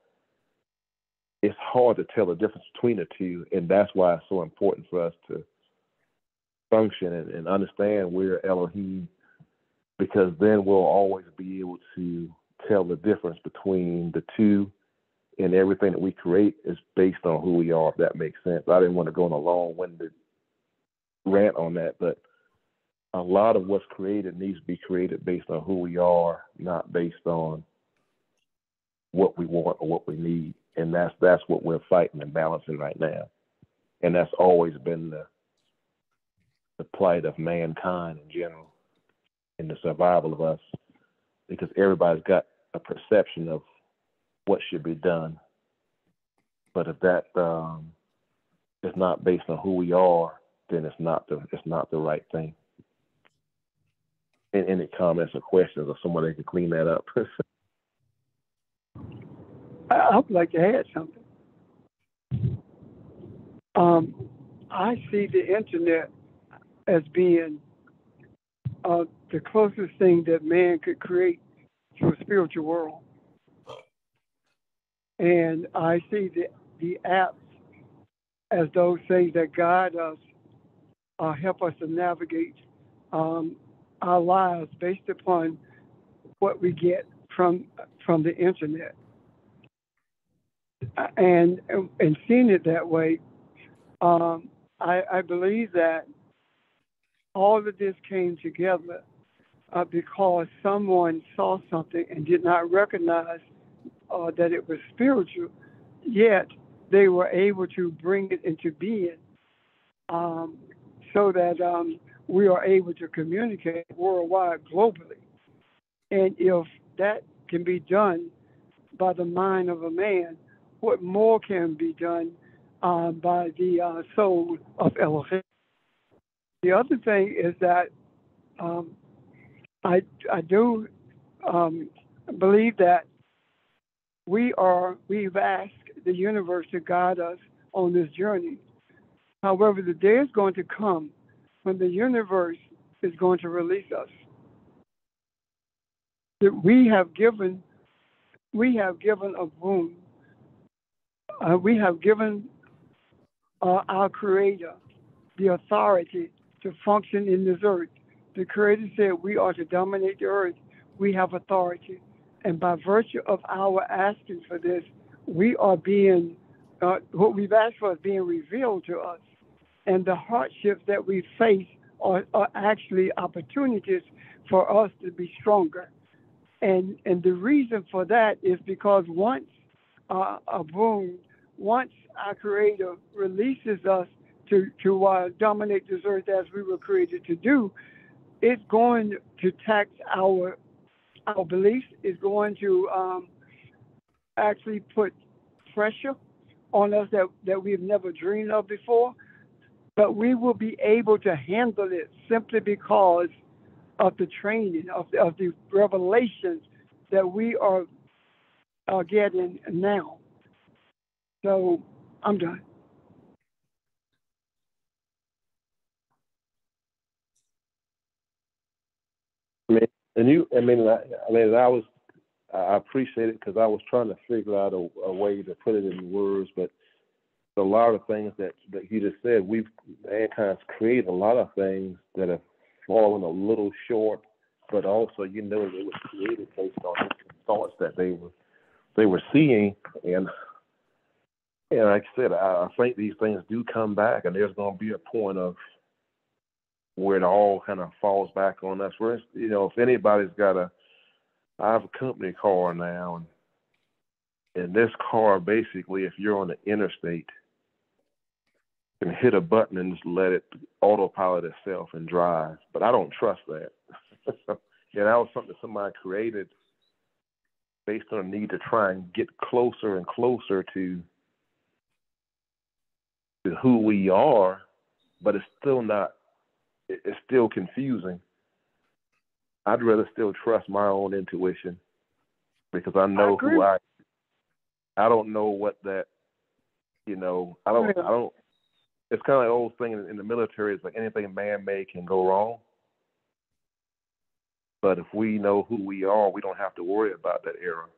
it's hard to tell the difference between the two. And that's why it's so important for us to function and understand we're Elohim, because then we'll always be able to tell the difference between the two, and everything that we create is based on who we are, if that makes sense. I didn't want to go on a long-winded rant on that, but a lot of what's created needs to be created based on who we are, not based on what we want or what we need. And that's what we're fighting and balancing right now. And that's always been the plight of mankind in general, in the survival of us, because everybody's got a perception of what should be done. But if that is not based on who we are, then it's not the right thing. Any comments or questions, or someone that can clean that up? I would like to add something. I see the internet as being the closest thing that man could create to a spiritual world. And I see the apps as those things that guide us, help us to navigate our lives based upon what we get from the internet. And seeing it that way, I believe that all of this came together because someone saw something and did not recognize that it was spiritual, yet they were able to bring it into being so that we are able to communicate worldwide, globally. And if that can be done by the mind of a man, what more can be done by the soul of Elohim? The other thing is that I do believe that we've asked the universe to guide us on this journey. However, the day is going to come when the universe is going to release us. That we have given a boon. We have given our Creator the authority to function in this earth. The Creator said we are to dominate the earth. We have authority. And by virtue of our asking for this, we are being, what we've asked for is being revealed to us. And the hardships that we face are actually opportunities for us to be stronger. And the reason for that is because once once our Creator releases us to dominate this earth as we were created to do, it's going to tax our beliefs. It's going to actually put pressure on us that we've never dreamed of before. But we will be able to handle it simply because of the training, of the revelations that we are getting now. So I'm done. I appreciate it, because I was trying to figure out a way to put it in words, but a lot of things that you just said, mankind's created a lot of things that have fallen a little short, but also, they were created based on thoughts that they were seeing. And like I said, I think these things do come back, and there's going to be a point of where it all kind of falls back on us. Where, if anybody's I have a company car now, and And this car, basically, if you're on the interstate, can hit a button and just let it autopilot itself and drive. But I don't trust that. Yeah, that was something somebody created based on a need to try and get closer and closer to who we are, but it's still not, it's still confusing. I'd rather still trust my own intuition because I know who I don't know what that, I don't, it's kind of like the old thing in the military, it's like anything man-made can go wrong. But if we know who we are, we don't have to worry about that error.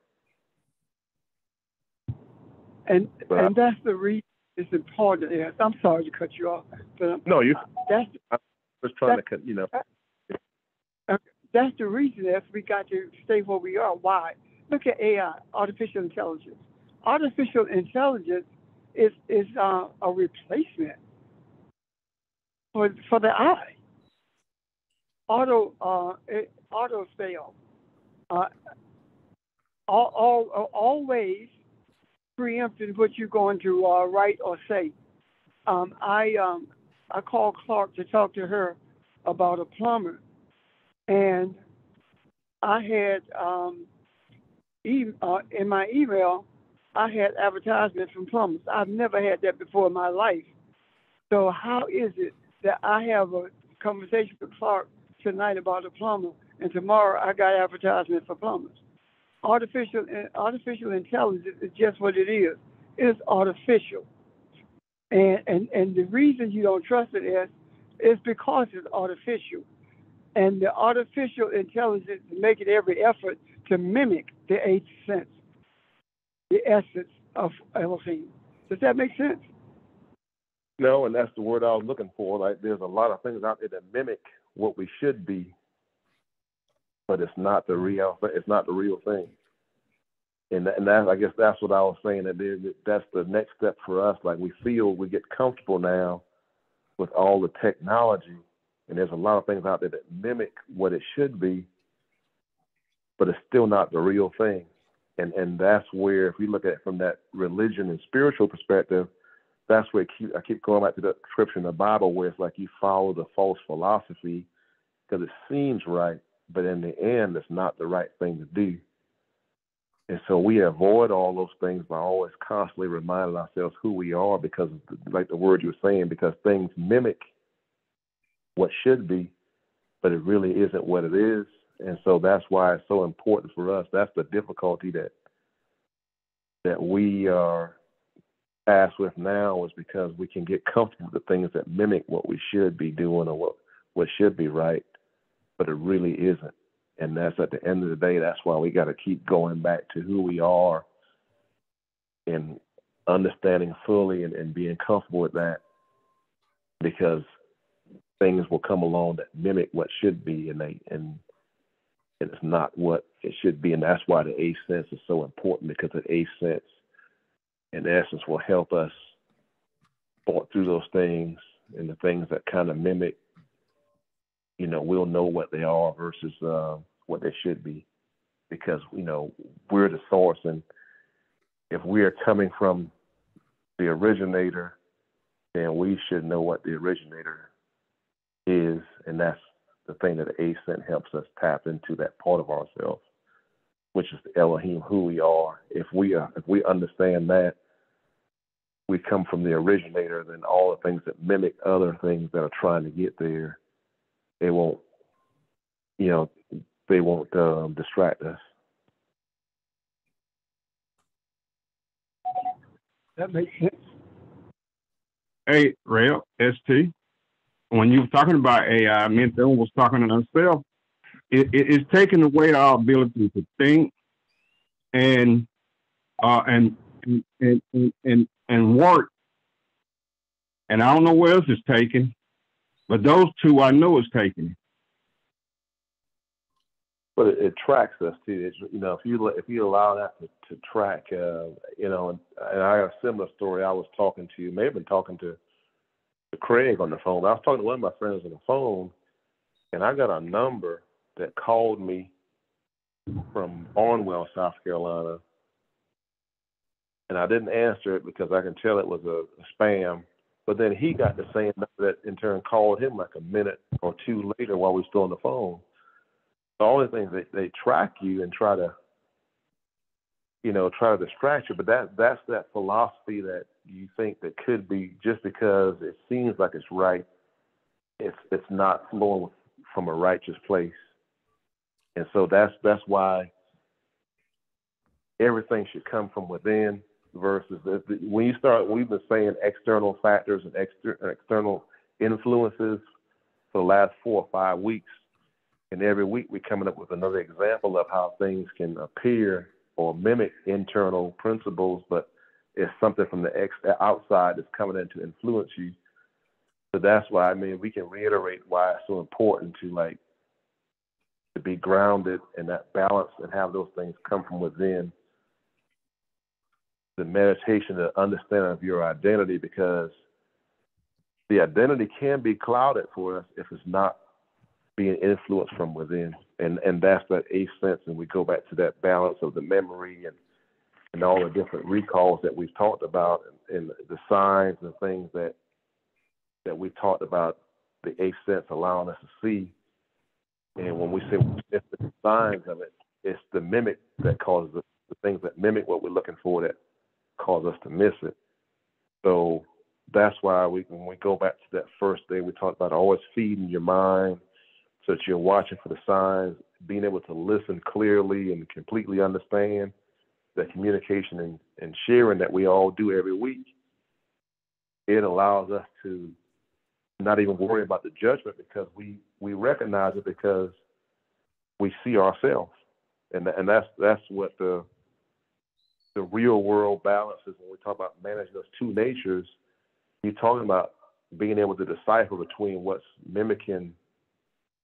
And that's the reason it's important. Yes, I'm sorry to cut you off, but no, I'm just trying to cut. That's the reason that we got to stay where we are. Why? Look at AI, artificial intelligence. Artificial intelligence is a replacement for the eye. Auto sale. Always preempting what you're going to write or say. I called Clark to talk to her about a plumber, and I had in my email I had advertisements from plumbers. I've never had that before in my life. So how is it that I have a conversation with Clark tonight about a plumber, and tomorrow I got advertisement for plumbers? Artificial intelligence is just what it is. It's artificial. And the reason you don't trust it is because it's artificial. And the artificial intelligence is making every effort to mimic the eighth sense, the essence of Elohim. Does that make sense? No, and that's the word I was looking for. Like, there's a lot of things out there that mimic what we should be, but it's not the real. It's not the real thing. And that, I guess that's what I was saying. That's the next step for us. Like, we feel we get comfortable now with all the technology, and there's a lot of things out there that mimic what it should be, but it's still not the real thing. And that's where, if we look at it from that religion and spiritual perspective, that's where I keep going back to the scripture in the Bible where it's like you follow the false philosophy because it seems right, but in the end, it's not the right thing to do. And so we avoid all those things by always constantly reminding ourselves who we are because, like the word you were saying, because things mimic what should be, but it really isn't what it is. And so that's why it's so important for us. That's the difficulty that we are tasked with now, is because we can get comfortable with the things that mimic what we should be doing or what should be right, but it really isn't. And that's, at the end of the day, that's why we got to keep going back to who we are and understanding fully and being comfortable with that, because things will come along that mimic what should be, and it's not what it should be. And that's why the eighth sense is so important, because the eighth sense, in essence, will help us sort through those things, and the things that kind of mimic, we'll know what they are versus what they should be, because, we're the source. And if we are coming from the originator, then we should know what the originator is. And that's the thing that the eighth sense helps us tap into, that part of ourselves, which is the Elohim, who we are. If we understand that we come from the originator, then all the things that mimic other things that are trying to get there, they won't distract us. That makes sense. Hey, Rail, ST, when you were talking about AI, me and Dylan was talking to ourselves, it's taking away our ability to think and work. And I don't know where else it's taking, but those two I know is taking it. But it tracks us too. It's, if you allow that to track, and I have a similar story. I was may have been talking to Craig on the phone. I was talking to one of my friends on the phone, and I got a number that called me from Barnwell, South Carolina, and I didn't answer it because I can tell it was a spam. But then he got the same number that in turn called him like a minute or two later while we were still on the phone. So all the things they track you and try to distract you. But that's that philosophy that you think that could be just because it seems like it's right. It's not flowing from a righteous place, and so that's why everything should come from within. Versus when you start, we've been saying external factors and external influences for the last 4 or 5 weeks, and every week we're coming up with another example of how things can appear or mimic internal principles, but it's something from the outside that's coming in to influence you. So that's why, I mean, we can reiterate why it's so important to be grounded in that balance and have those things come from within. The meditation, the understanding of your identity, because the identity can be clouded for us if it's not being influenced from within. And that's that eighth sense. And we go back to that balance of the memory and all the different recalls that we've talked about and the signs and things that we've talked about, the eighth sense allowing us to see. And when we say it's the signs of it, it's the mimic that causes the things that mimic what we're looking for that cause us to miss it. So that's why when we go back to that first day, we talked about always feeding your mind so that you're watching for the signs, being able to listen clearly and completely understand that communication and sharing that we all do every week. It allows us to not even worry about the judgment because we recognize it because we see ourselves. And that's what the real world balance is. When we talk about managing those two natures, you're talking about being able to decipher between what's mimicking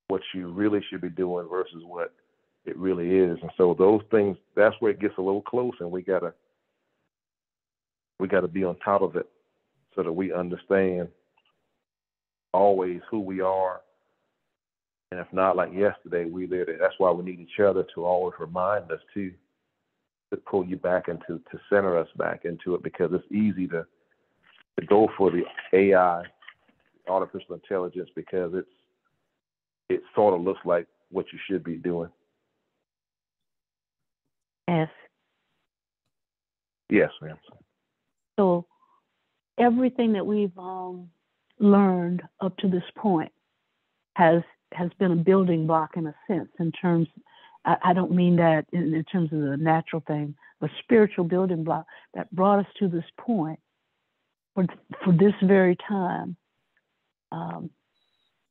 what you really should be doing versus what it really is. And so those things, that's where it gets a little close, and we gotta be on top of it so that we understand always who we are. And if not, like yesterday, that's why we need each other to always remind us to pull you back into, to center us back into it, because it's easy to go for the AI, artificial intelligence, because it sort of looks like what you should be doing. Yes. Yes, ma'am. So everything that we've learned up to this point has been a building block in a sense, in terms, I don't mean that in terms of the natural thing, but spiritual building block that brought us to this point for this very time.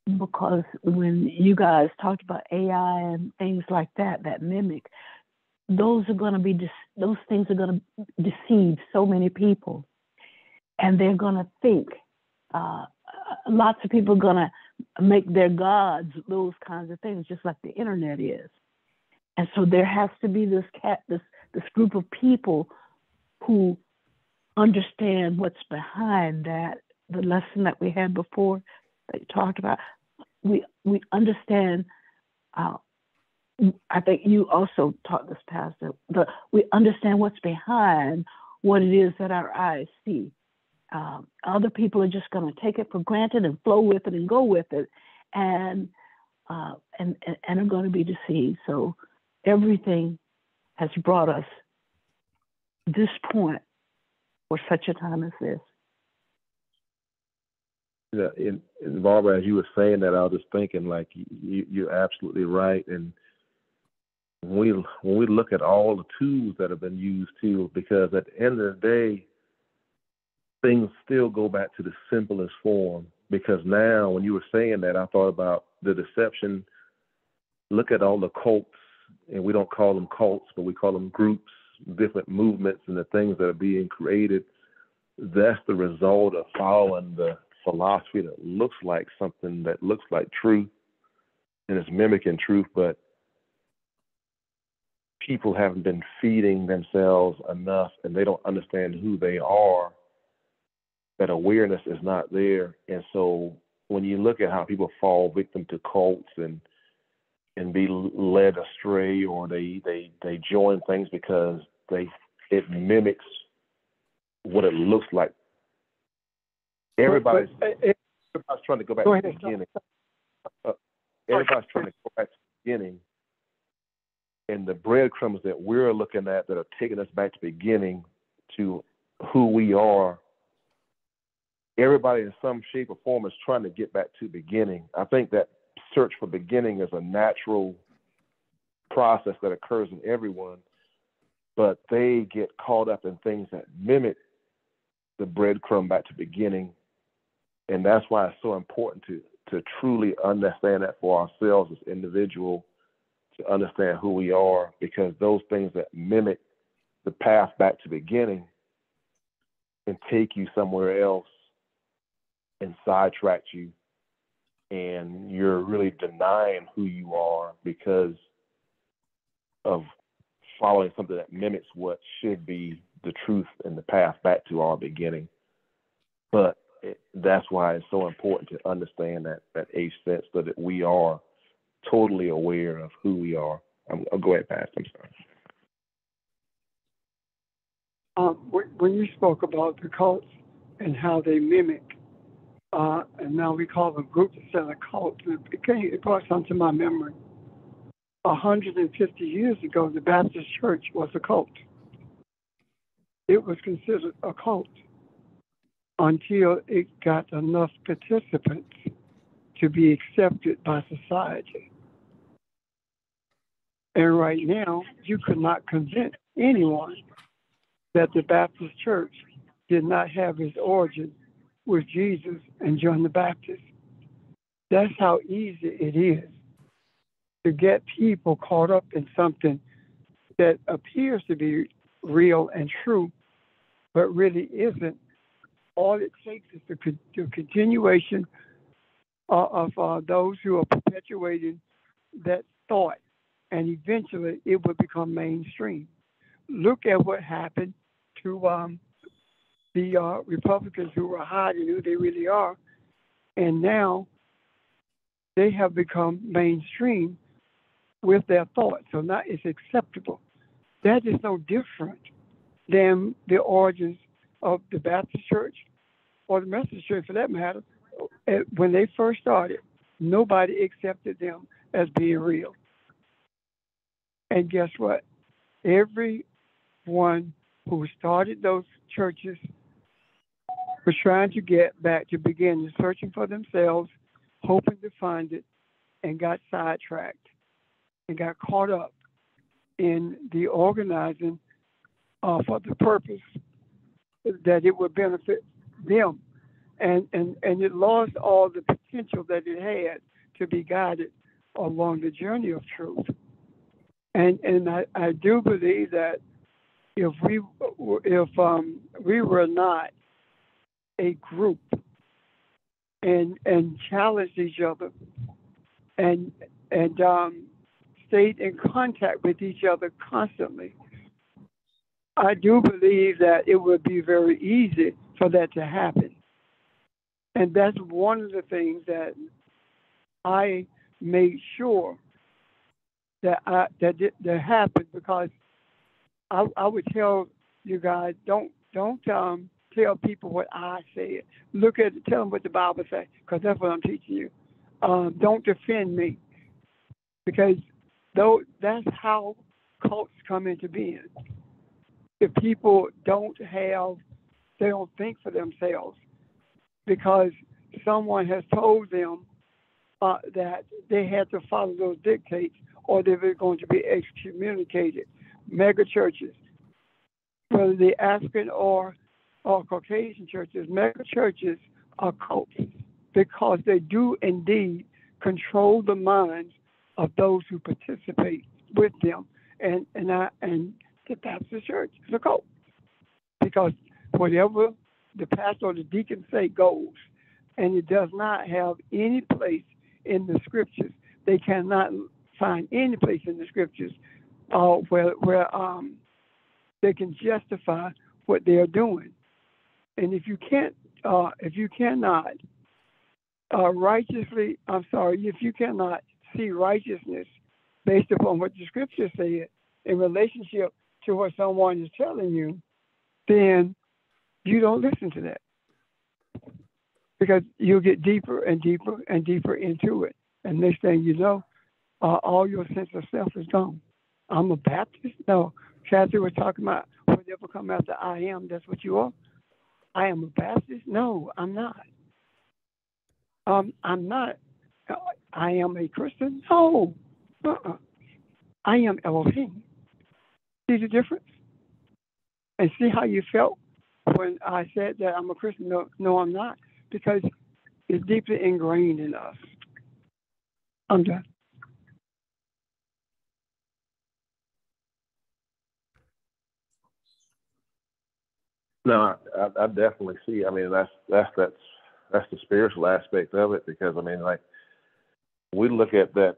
Because when you guys talked about AI and things like that mimic, those things are going to deceive so many people, and they're going to think. Lots of people are going to make their gods those kinds of things, just like the internet is. And so there has to be this group of people who understand what's behind that. The lesson that we had before that you talked about, we understand. I think you also taught this, Pastor. We understand what's behind what it is that our eyes see. Other people are just going to take it for granted and flow with it and go with it, and are going to be deceived. So everything has brought us to this point for such a time as this. Yeah, and Barbara, as you were saying that, I was just thinking, like, you're absolutely right. And when we look at all the tools that have been used too, because at the end of the day, things still go back to the simplest form. Because now, when you were saying that, I thought about the deception. Look at all the cults, and we don't call them cults, but we call them groups, different movements, and the things that are being created. That's the result of following the philosophy that looks like something that looks like truth, and it's mimicking truth, but people haven't been feeding themselves enough, and they don't understand who they are. That awareness is not there. And so when you look at how people fall victim to cults and be led astray, or they join things because it mimics what it looks like. Everybody's trying to go back to the beginning. Everybody's trying to go back to the beginning. And the breadcrumbs that we're looking at that are taking us back to the beginning to who we are, everybody in some shape or form is trying to get back to the beginning. I think that search for beginning is a natural process that occurs in everyone, but they get caught up in things that mimic the breadcrumb back to beginning. And that's why it's so important to truly understand that for ourselves as individuals, to understand who we are, because those things that mimic the path back to beginning can take you somewhere else and sidetrack you, and you're really denying who you are because of following something that mimics what should be the truth and the path back to our beginning. But that's why it's so important to understand that age sense, so that we are totally aware of who we are. I'll go ahead, Pastor. I'm sorry. When you spoke about the cults and how they mimic, and now we call them groups instead of cults, it brought something to my memory. 150 years ago, the Baptist Church was a cult. It was considered a cult until it got enough participants to be accepted by society. And right now, you could not convince anyone that the Baptist Church did not have its origin with Jesus and John the Baptist. That's how easy it is to get people caught up in something that appears to be real and true, but really isn't. All it takes is the continuation of those who are perpetuating that thought, and eventually it will become mainstream. Look at what happened to the Republicans who were hiding who they really are, and now they have become mainstream with their thoughts. So now it's acceptable. That is no different than the origins of the Baptist Church or the Methodist Church, for that matter. When they first started, nobody accepted them as being real. And guess what? Everyone who started those churches was trying to get back to begin searching for themselves, hoping to find it, and got sidetracked and got caught up in the organizing for the purpose that it would benefit them. And it lost all the potential that it had to be guided along the journey of truth. And I do believe that if we were not a group and challenged each other and stayed in contact with each other constantly, I do believe that it would be very easy for that to happen. And that's one of the things that I made sure that happened, because I would tell you guys, don't tell people what I said. Tell them what the Bible says, because that's what I'm teaching you. Don't defend me, because that's how cults come into being. If people don't think for themselves, because someone has told them that they had to follow those dictates or they were going to be excommunicated. Mega churches, whether they're African or Caucasian churches, mega churches are cults because they do indeed control the minds of those who participate with them. And the Baptist Church is a cult, because whatever the pastor or the deacon say goes, and it does not have any place in the scriptures. They cannot find any place in the scriptures where they can justify what they are doing. And if you cannot see righteousness based upon what the scripture said in relationship to what someone is telling you, then you don't listen to that because you'll get deeper and deeper and deeper into it. And next thing you know, all your sense of self is gone. I'm a Baptist? No. Kathy was talking about whatever come after I am, that's what you are. I am a Baptist? No, I'm not. I'm not. I am a Christian? No. I am Elohim. See the difference? And see how you felt when I said that I'm a Christian? No, I'm not. Because it's deeply ingrained in us. I'm done. No, I definitely see. I mean, that's the spiritual aspect of it, because I mean, like, we look at that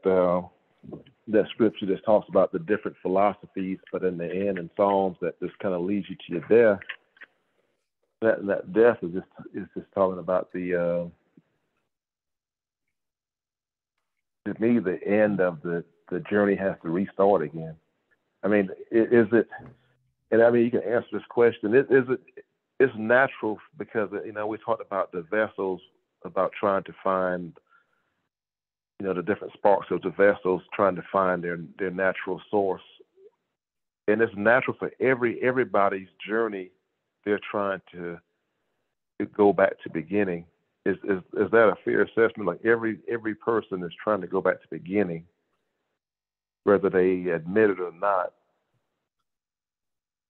scripture that talks about the different philosophies, but in the end, in Psalms, that just kind of leads you to your death. That death is just talking about to me, the end of the journey has to restart again. I mean, is it? And I mean, you can answer this question. It's natural because, you know, we talked about the vessels, about trying to find, you know, the different sparks of the vessels, trying to find their natural source. And it's natural for everybody's journey. They're trying to go back to beginning. Is that a fair assessment? Like every person is trying to go back to beginning, whether they admit it or not.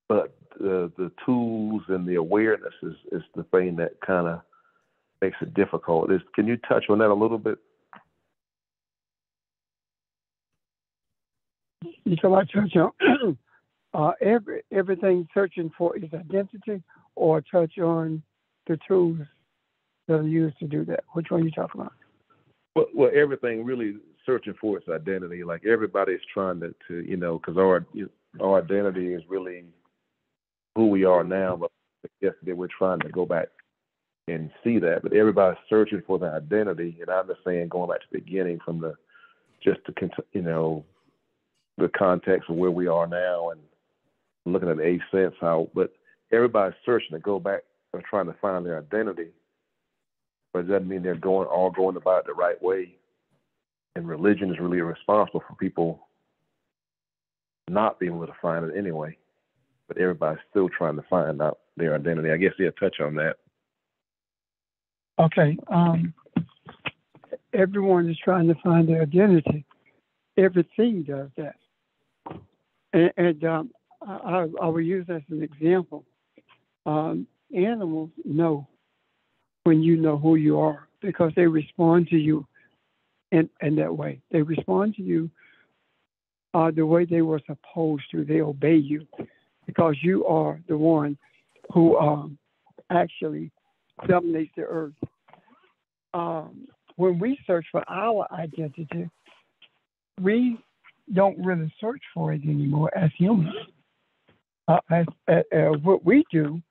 But the tools and the awareness is the thing that kind of makes it difficult. Can you touch on that a little bit? You talk about touch on everything searching for its identity, or touch on the tools that are used to do that? Which one are you talking about? Well, everything really searching for its identity. Like everybody's trying to you know, because our identity is really who we are now, but yesterday we're trying to go back and see that. But everybody's searching for the identity, and I'm just saying, going back to the beginning from the context of where we are now, and looking at the 8 sense, but everybody's searching to go back and trying to find their identity. But it doesn't mean they're all going about it the right way. And religion is really responsible for people not being able to find it anyway. But everybody's still trying to find out their identity. I guess you'll touch on that. Okay. Everyone is trying to find their identity. Everything does that. And I will use that as an example. Animals know when you know who you are, because they respond to you in that way. They respond to you the way they were supposed to. They obey you because you are the one who actually dominates the earth. When we search for our identity, we don't really search for it anymore as humans. What we do,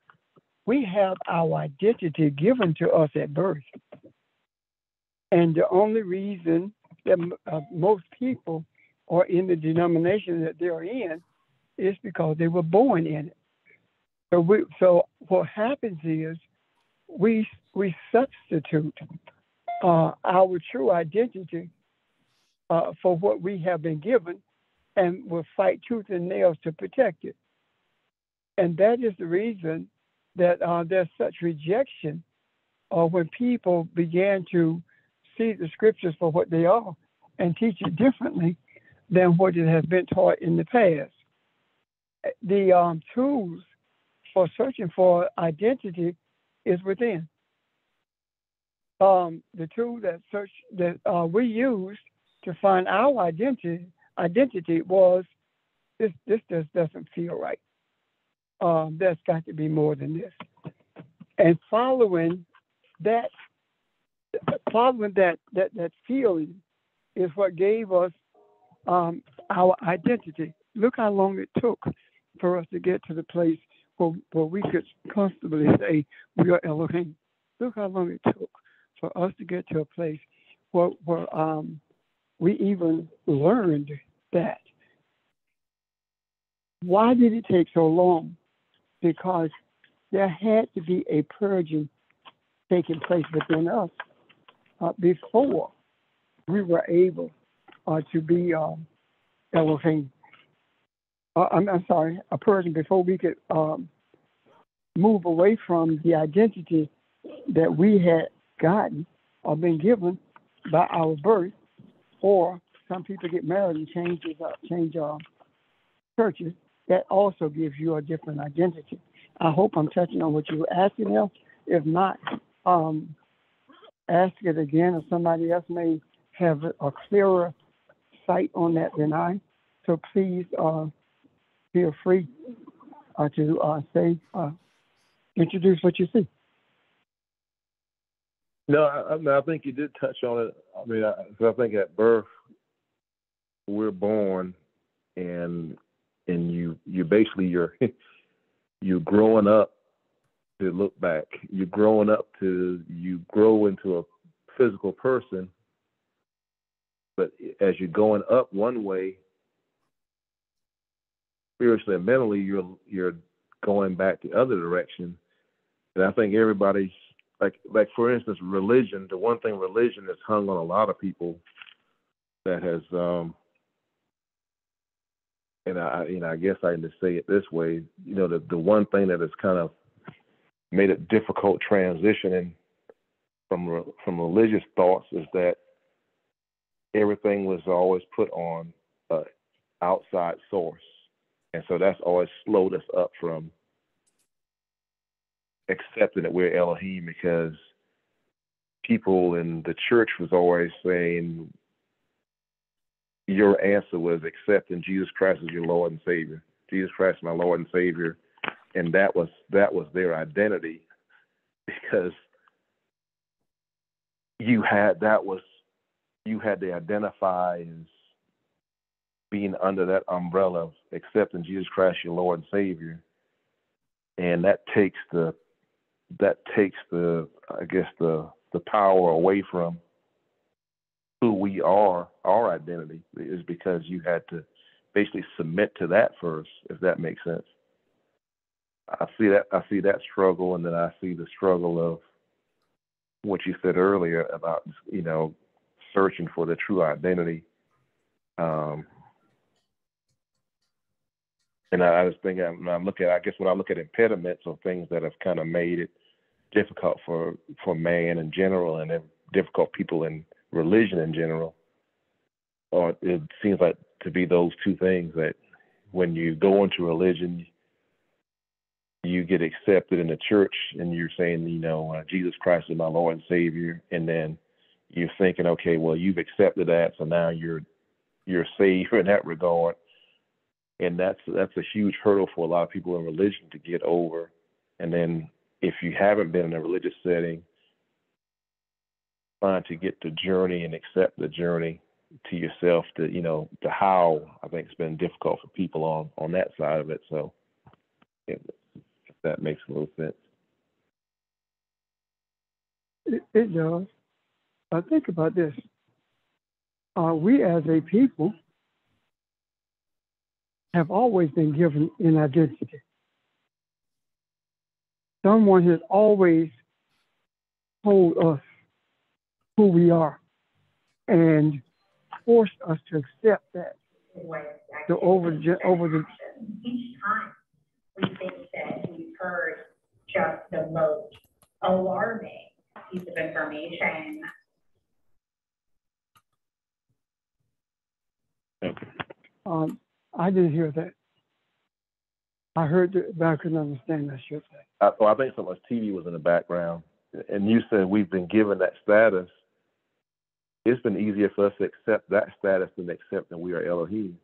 we have our identity given to us at birth. And the only reason that most people are in the denomination that they're in is because they were born in it. So what happens is we substitute our true identity for what we have been given, and will fight tooth and nails to protect it. And that is the reason that there's such rejection when people began to see the scriptures for what they are and teach it differently than what it has been taught in the past. The tools for searching for identity is within. The tool that we used to find our identity was this just doesn't feel right. There's got to be more than this. And following that feeling is what gave us our identity. Look how long it took for us to get to the place where we could comfortably say we are Elohim. Look how long it took for us to get to a place where we even learned that. Why did it take so long? Because there had to be a purging taking place within us before we were able to be Elohim. I'm sorry, a purging before we could move away from the identity that we had gotten or been given by our birth, or some people get married and change churches. That also gives you a different identity. I hope I'm touching on what you were asking now. If not, ask it again, or somebody else may have a clearer sight on that than I. So please feel free to introduce what you see. No, I think you did touch on it. I mean, I think at birth we're born, and you basically you're growing up to look back. You're growing up you grow into a physical person, but as you're going up one way, spiritually and mentally, you're going back the other direction. And I think everybody's like for instance, religion. The one thing religion has hung on a lot of people that has, and I guess I can just say it this way. You know, the one thing that has kind of made it difficult transitioning from religious thoughts is that everything was always put on an outside source, and so that's always slowed us up from accepting that we're Elohim, because people in the church was always saying your answer was accepting Jesus Christ as your Lord and Savior. Jesus Christ, my Lord and Savior, and that was their identity, because you had to identify as being under that umbrella of accepting Jesus Christ your Lord and Savior, and that takes the I guess the power away from who we are. Our identity is because you had to basically submit to that first, if that makes sense. I see that struggle, and then I see the struggle of what you said earlier about, you know, searching for the true identity. And I just think when I look at impediments or things that have kind of made it difficult for man in general, and difficult people in religion in general, or it seems like to be those two things, that when you go into religion, you get accepted in the church and you're saying, you know, Jesus Christ is my Lord and Savior, and then you're thinking, okay, well, you've accepted that, so now you're saved in that regard. And that's a huge hurdle for a lot of people in religion to get over. And then if you haven't been in a religious setting, trying to get the journey and accept the journey to yourself, to how, I think it's been difficult for people on that side of it. So if that makes a little sense. It does. Think about this. We as a people have always been given an identity. Someone has always told us who we are and forced us to accept that. So over the each time we think that we've heard just the most alarming piece of information. Okay. I didn't hear that. I heard it, but I couldn't understand that shit. I think so much TV was in the background. And you said we've been given that status. It's been easier for us to accept that status than accept that we are Elohim.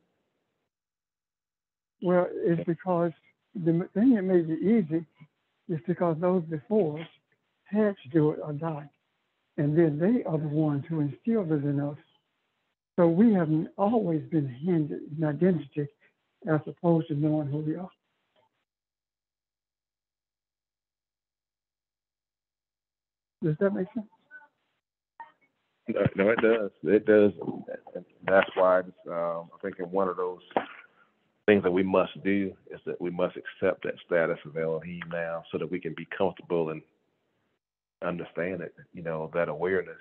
Well, it's because the thing that made it easy is because those before us had to do it or die. And then they are the ones who instilled it in us. So we haven't always been handed an identity as opposed to knowing who we are. Does that make sense? No, it does. It does. And that's why I think in one of those things that we must do is that we must accept that status of Elohim now so that we can be comfortable and understand it, that awareness.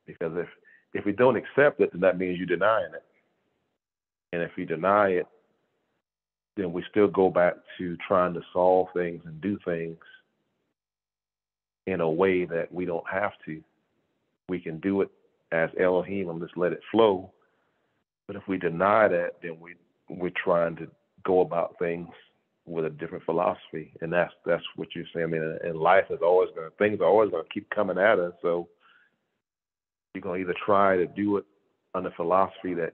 Because if we don't accept it, then that means you're denying it. And if we deny it, then we still go back to trying to solve things and do things in a way that we don't have to. We can do it as Elohim and just let it flow. But if we deny that, then we're trying to go about things with a different philosophy. And that's what you're saying. I mean, and life is always things are always going to keep coming at us. So you're going to either try to do it under philosophy that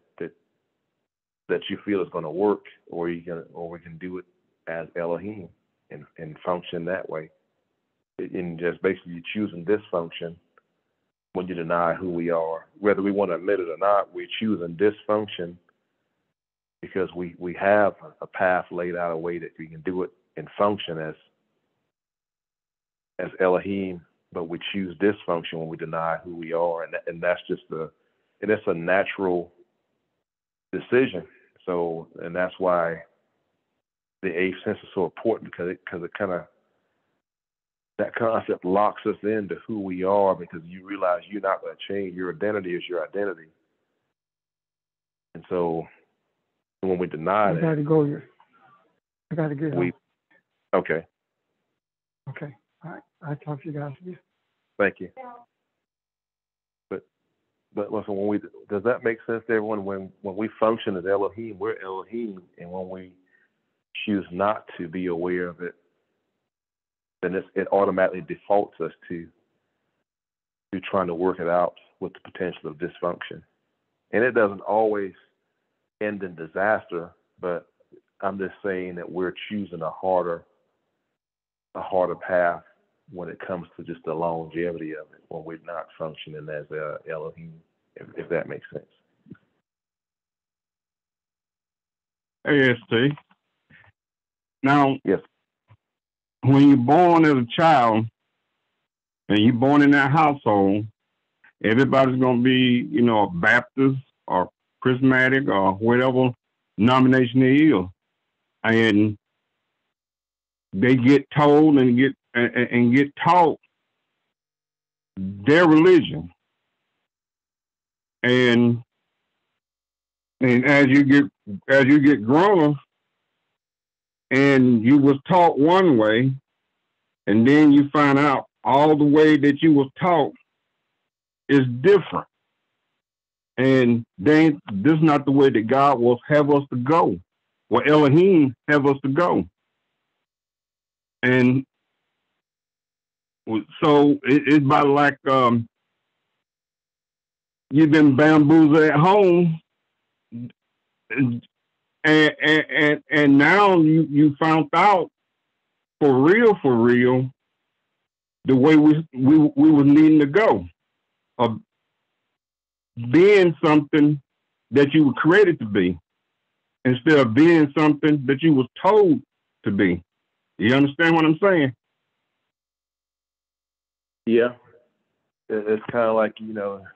you feel is going to work, or we can do it as Elohim and function that way. And just basically choosing dysfunction when you deny who we are. Whether we want to admit it or not, we're choosing dysfunction because we have a path laid out, a way that we can do it and function as Elohim, but we choose dysfunction when we deny who we are, and that's just it's a natural decision. So, and that's why the eighth sense is so important, because it kind of, that concept locks us into who we are, because you realize you're not going to change. Your identity is your identity. And so when we deny that, I got to go here. I got to get home. Okay. Okay. All right. I'll talk to you guys again. Thank you. But listen, does that make sense to everyone? When we function as Elohim, we're Elohim, and when we choose not to be aware of it, then it automatically defaults us to trying to work it out with the potential of dysfunction. And it doesn't always end in disaster, but I'm just saying that we're choosing a harder path when it comes to just the longevity of it, when we're not functioning as Elohim, if that makes sense. AST. Now, yes, when you're born as a child and you're born in that household, everybody's going to be, a Baptist or Charismatic or whatever denomination they is. And they get told and get taught their religion. And as you get grown and you was taught one way, and then you find out all the way that you was taught is different. And this is not the way that God will have us to go, or Elohim have us to go. And so it's about like you've been bamboozled at home, and now you found out for real the way we was needing to go, of being something that you were created to be, instead of being something that you was told to be. You understand what I'm saying? Yeah. It's kind of like, you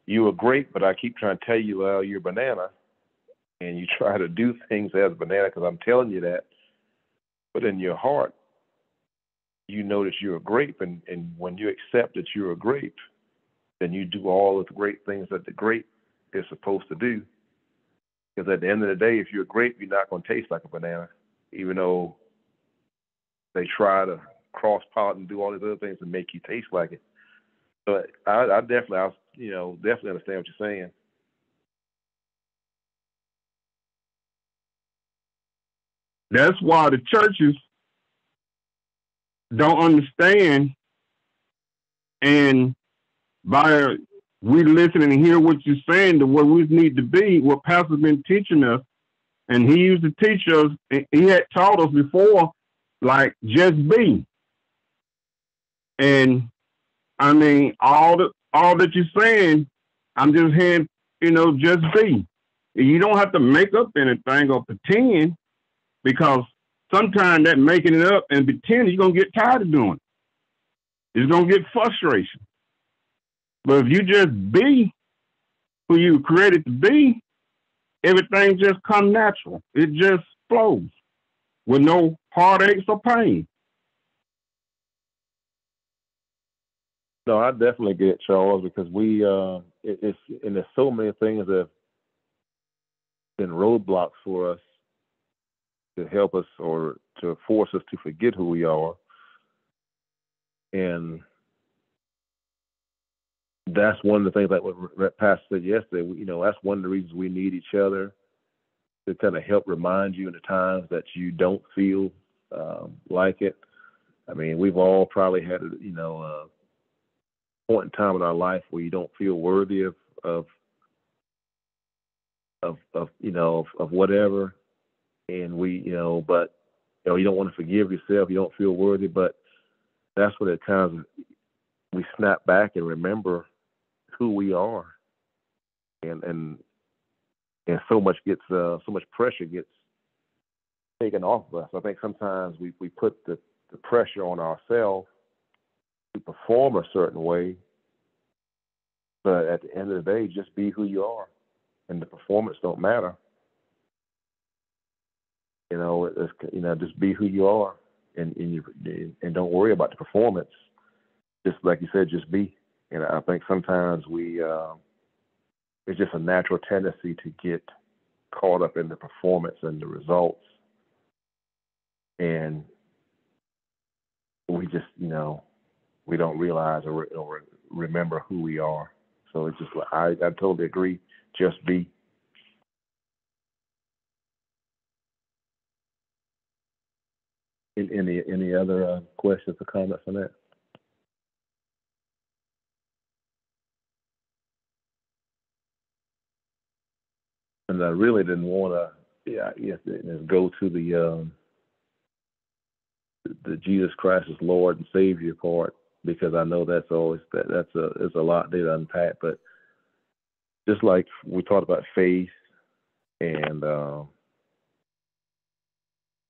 were great, but I keep trying to tell you, well, you're a banana, and you try to do things as a banana because I'm telling you that. But in your heart, you know that you're a grape, and when you accept that you're a grape, then you do all of the great things that the grape is supposed to do. Because at the end of the day, if you're a grape, you're not going to taste like a banana, even though they try to cross-pollinate and do all these other things to make you taste like it. But I definitely understand what you're saying. That's why the churches don't understand, and by we listen and hear what you're saying, the way we need to be, what Pastor's been teaching us, and he used to teach us, he had taught us before, like, just be. And I mean, all that you're saying, I'm just hearing, just be. You don't have to make up anything or pretend, because sometimes that making it up and pretending, you're going to get tired of doing it. It's going to get frustration. But if you just be who you were created to be, everything just come natural. It just flows with no heartaches or pain. No, I definitely get it, Charles, because it's and there's so many things that have been roadblocks for us to help us or to force us to forget who we are. And that's one of the things, like what Pastor said yesterday, that's one of the reasons we need each other to kind of help remind you in the times that you don't feel like it. I mean, we've all probably had, a point in time in our life where you don't feel worthy of whatever. And but you don't want to forgive yourself. You don't feel worthy, but that's when at times we snap back and remember who we are, and so much pressure gets taken off of us. I think sometimes we put the pressure on ourselves to perform a certain way, but at the end of the day, just be who you are, and the performance don't matter. Just be who you are, and don't worry about the performance. Just like you said, just be. And I think sometimes it's just a natural tendency to get caught up in the performance and the results, and we just we don't realize or remember who we are. So it's just I totally agree. Just be. Any other questions or comments on that? And I really didn't want to, go to the Jesus Christ as Lord and Savior part, because I know that's always there's a lot there to unpack. But just like we talked about faith and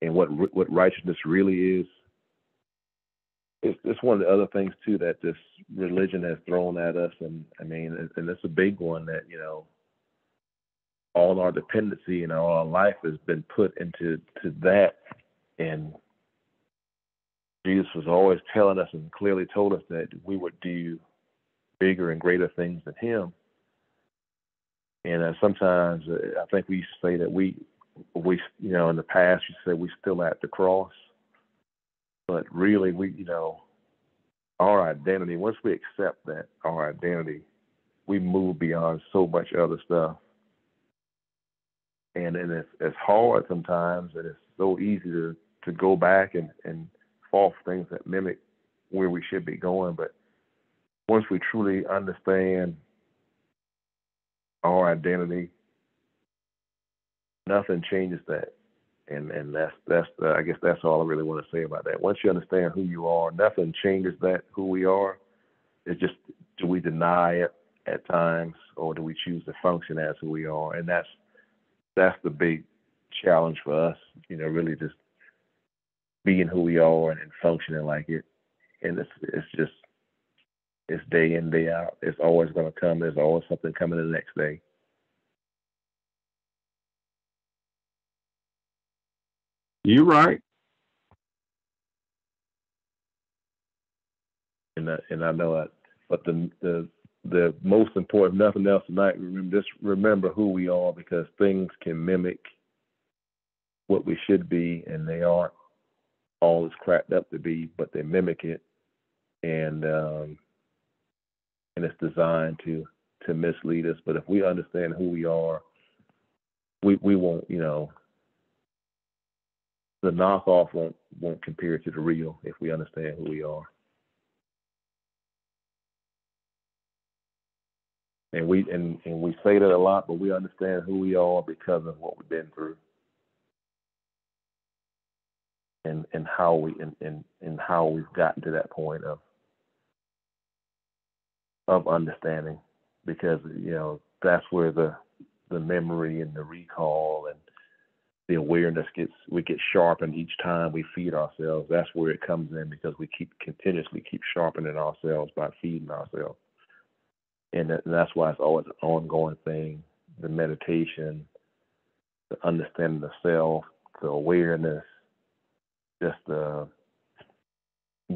what righteousness really is, it's one of the other things too that this religion has thrown at us, and I mean, and it's a big one that all our dependency and all our life has been put into that, and Jesus was always telling us and clearly told us that we would do bigger and greater things than Him. And sometimes I think we used to say that we in the past you said we still at the cross, but really we our identity, once we accept that our identity, we move beyond so much other stuff. And it's hard sometimes, and it's so easy to go back and fall for things that mimic where we should be going. But once we truly understand our identity, nothing changes that. And that's I guess that's all I really want to say about that. Once you understand who you are, nothing changes that, who we are. It's just, do we deny it at times, or do we choose to function as who we are? And that's the big challenge for us, really just being who we are and functioning like it. And it's day in, day out. It's always going to come. There's always something coming the next day. You're right. And I know that. But the most important, nothing else tonight, remember who we are, because things can mimic what we should be, and they aren't all it's cracked up to be, but they mimic it, and it's designed to mislead us. But if we understand who we are, we won't, the knockoff won't compare to the real if we understand who we are. And we say that a lot, but we understand who we are because of what we've been through, and how we've gotten to that point of understanding, because that's where the memory and the recall and the awareness gets sharpened each time we feed ourselves. That's where it comes in, because we continuously keep sharpening ourselves by feeding ourselves. And that's why it's always an ongoing thing, the meditation, the understanding of self, the awareness, just the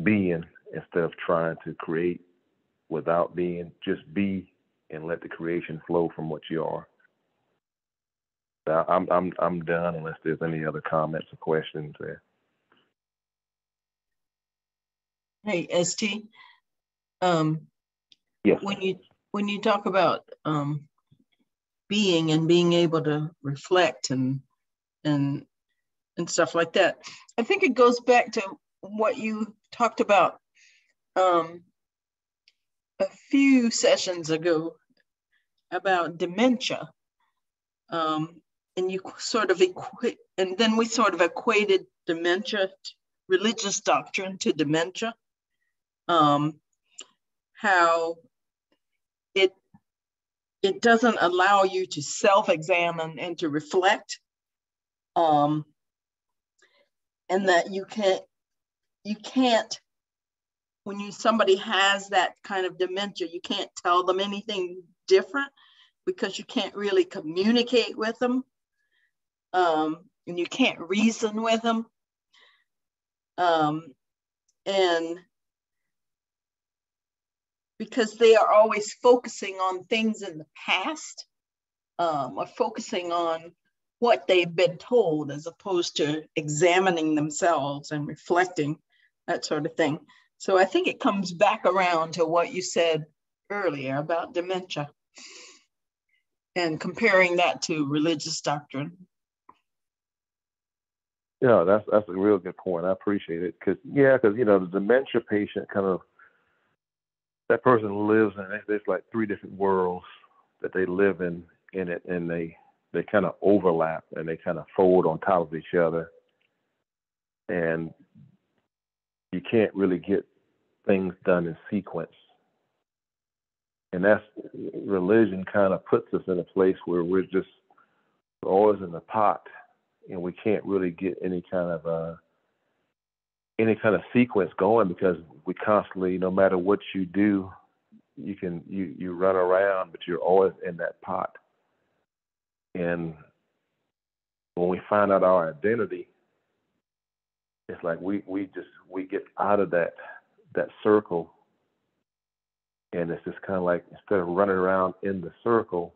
being instead of trying to create without being. Just be and let the creation flow from what you are. I'm done unless there's any other comments or questions there. Hey, ST. Yes. When you talk about being and being able to reflect and stuff like that, I think it goes back to what you talked about a few sessions ago about dementia. And you sort of and then we sort of equated dementia, religious doctrine, to dementia. How it doesn't allow you to self-examine and to reflect, and that you can't when somebody has that kind of dementia, you can't tell them anything different because you can't really communicate with them, and you can't reason with them, and because they are always focusing on things in the past, or focusing on what they've been told as opposed to examining themselves and reflecting, that sort of thing. So I think it comes back around to what you said earlier about dementia and comparing that to religious doctrine. Yeah, that's a real good point. I appreciate it because the dementia patient that person lives in. There's like three different worlds that they live in it, and they kind of overlap and they kind of fold on top of each other, and you can't really get things done in sequence. And that's religion kind of puts us in a place where we're always in the pot, and we can't really get any kind of sequence going because we constantly, no matter what you do, you run around, but you're always in that pot. And when we find out our identity, it's like we get out of that circle, and it's just kind of like instead of running around in the circle,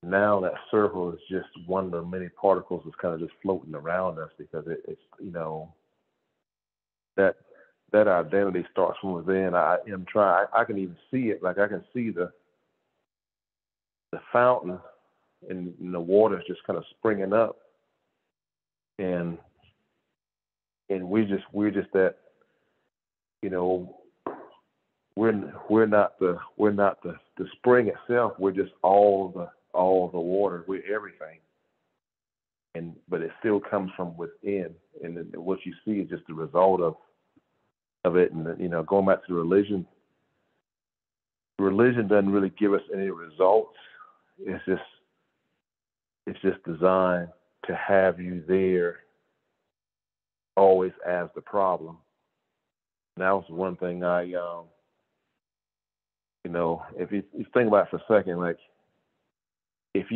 now that circle is just one of the many particles that's kind of just floating around us because it's that identity starts from within. I can even see it. Like I can see the fountain and the water is just kind of springing up, and we're just that, we're not the spring itself. We're just all the water. We're everything, but it still comes from within, and what you see is just the result of it. And going back to the religion doesn't really give us any results. It's just designed to have you there always as the problem. And that was one thing if you think about it for a second, like if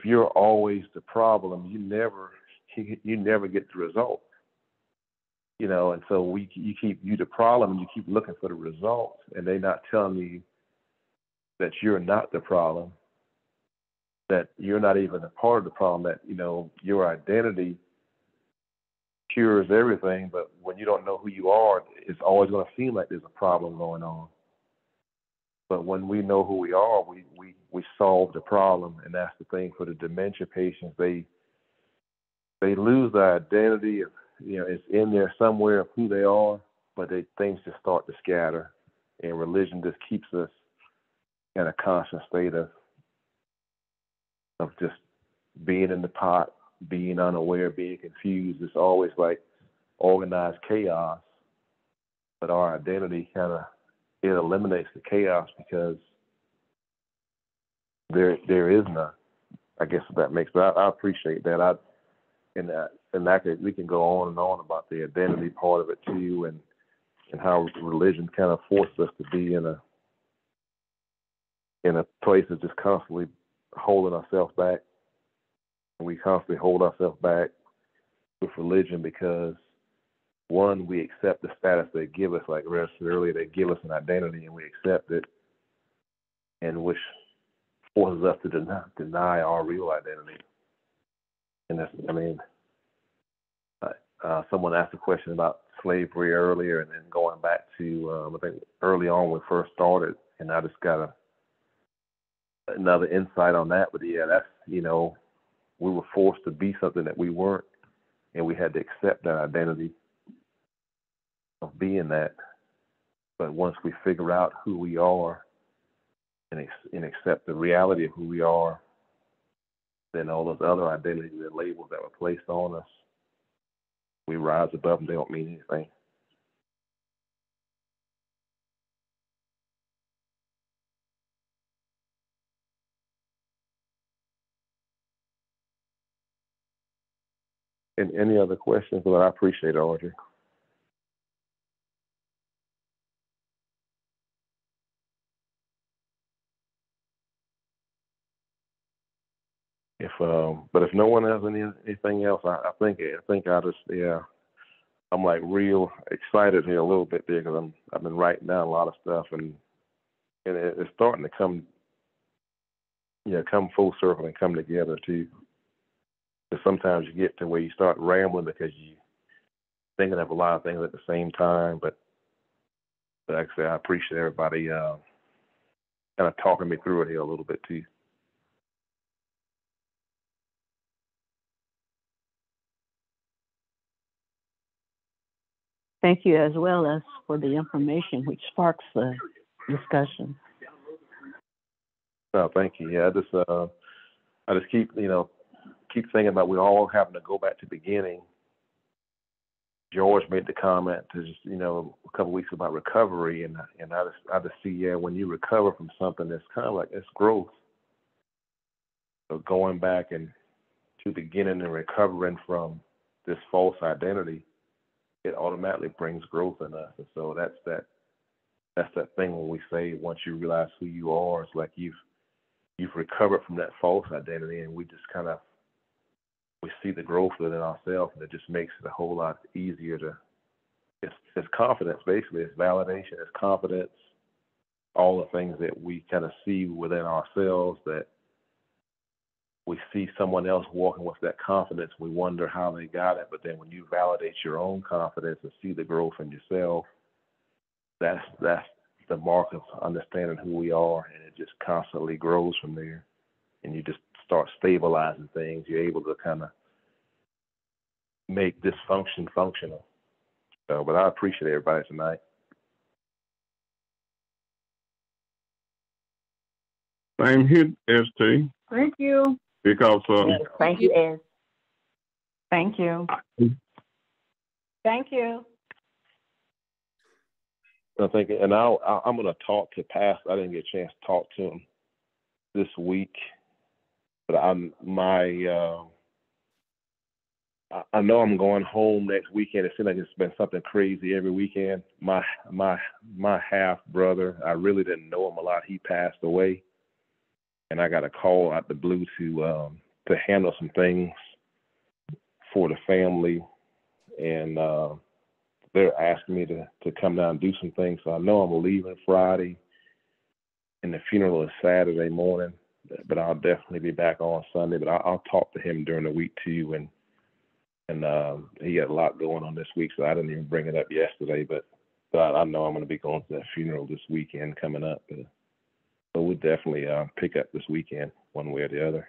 you're always the problem, you never get the result. And so you keep the problem and you keep looking for the results, and they're not telling you that you're not the problem, that you're not even a part of the problem, that your identity cures everything, but when you don't know who you are, it's always going to seem like there's a problem going on. But when we know who we are, we solve the problem, and that's the thing for the dementia patients. They lose their identity. It's in there somewhere of who they are, but things just start to scatter, and religion just keeps us in a constant state of just being in the pot, being unaware, being confused. It's always like organized chaos, but our identity it eliminates the chaos because there is none. I guess that makes. But I appreciate that. We can go on and on about the identity part of it too, and how religion kind of forces us to be in a place of just constantly holding ourselves back And we constantly hold ourselves back with religion because, one, we accept the status they give us, like Rev said earlier, they give us an identity and we accept it, and which forces us to deny our real identity. And that's, I mean, someone asked a question about slavery earlier, and then going back to, I think early on when we first started, and I just got another insight on that. But yeah, that's, you know, we were forced to be something that we weren't, and we had to accept that identity of being that. But once we figure out who we are and accept the reality of who we are, then all those other identities and labels that were placed on us, we rise above them. They don't mean anything. And any other questions? Well, I appreciate it, Audrey. But if no one has anything else, I think I just, yeah, I'm like real excited here a little bit there because I've been writing down a lot of stuff, and it's starting to come full circle and come together too. Because sometimes you get to where you start rambling because you thinking of a lot of things at the same time. But like I say, I appreciate everybody kind of talking me through it here a little bit too. Thank you as well as for the information which sparks the discussion. No, thank you. Yeah, I just keep thinking about we all having to go back to the beginning. George made the comment to just, a couple of weeks about recovery, and I just see, when you recover from something, it's kind of like it's growth. So going back and to the beginning and recovering from this false identity, it automatically brings growth in us. And so that's that thing when we say once you realize who you are, it's like you've recovered from that false identity, and we just kind of we see the growth within ourselves, and it just makes it a whole lot easier to. It's confidence, basically. It's validation. It's confidence. All the things that we kind of see within ourselves, that we see someone else walking with that confidence. We wonder how they got it, but then when you validate your own confidence and see the growth in yourself, that's the mark of understanding who we are, and it just constantly grows from there. And you just start stabilizing things. You're able to kind of make dysfunction functional. So, but I appreciate everybody tonight. Same here, ST. Thank you. Because thank you, Ed. Thank you. Thank you. I think, and I'm going to talk to Pastor. I didn't get a chance to talk to him this week, but I know I'm going home next weekend. It seems like it's been something crazy every weekend. My half brother, I really didn't know him a lot. He passed away, and I got a call out the blue to handle some things for the family, and they're asking me to come down and do some things. So I know I'm leaving Friday, and the funeral is Saturday morning, but I'll definitely be back on Sunday. But I'll talk to him during the week too, and he had a lot going on this week, so I didn't even bring it up yesterday. But I know I'm going to be going to that funeral this weekend coming up. So we'll definitely pick up this weekend one way or the other.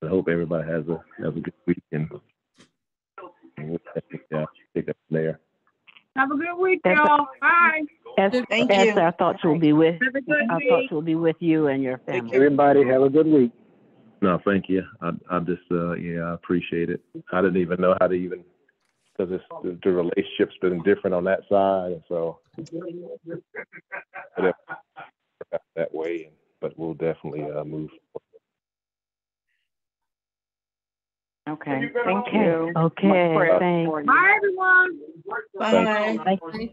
I hope everybody has a good weekend. And we'll pick up there. Have a good week, y'all. Bye. Thank you. Our thoughts will be with you and your family. Everybody have a good week. No, thank you. I just I appreciate it. I didn't even know how to even, because the relationship's been different on that side, and so that way. But we'll definitely move. Okay. Thank you. Okay. Thanks. Bye, everyone. Bye. Thank you.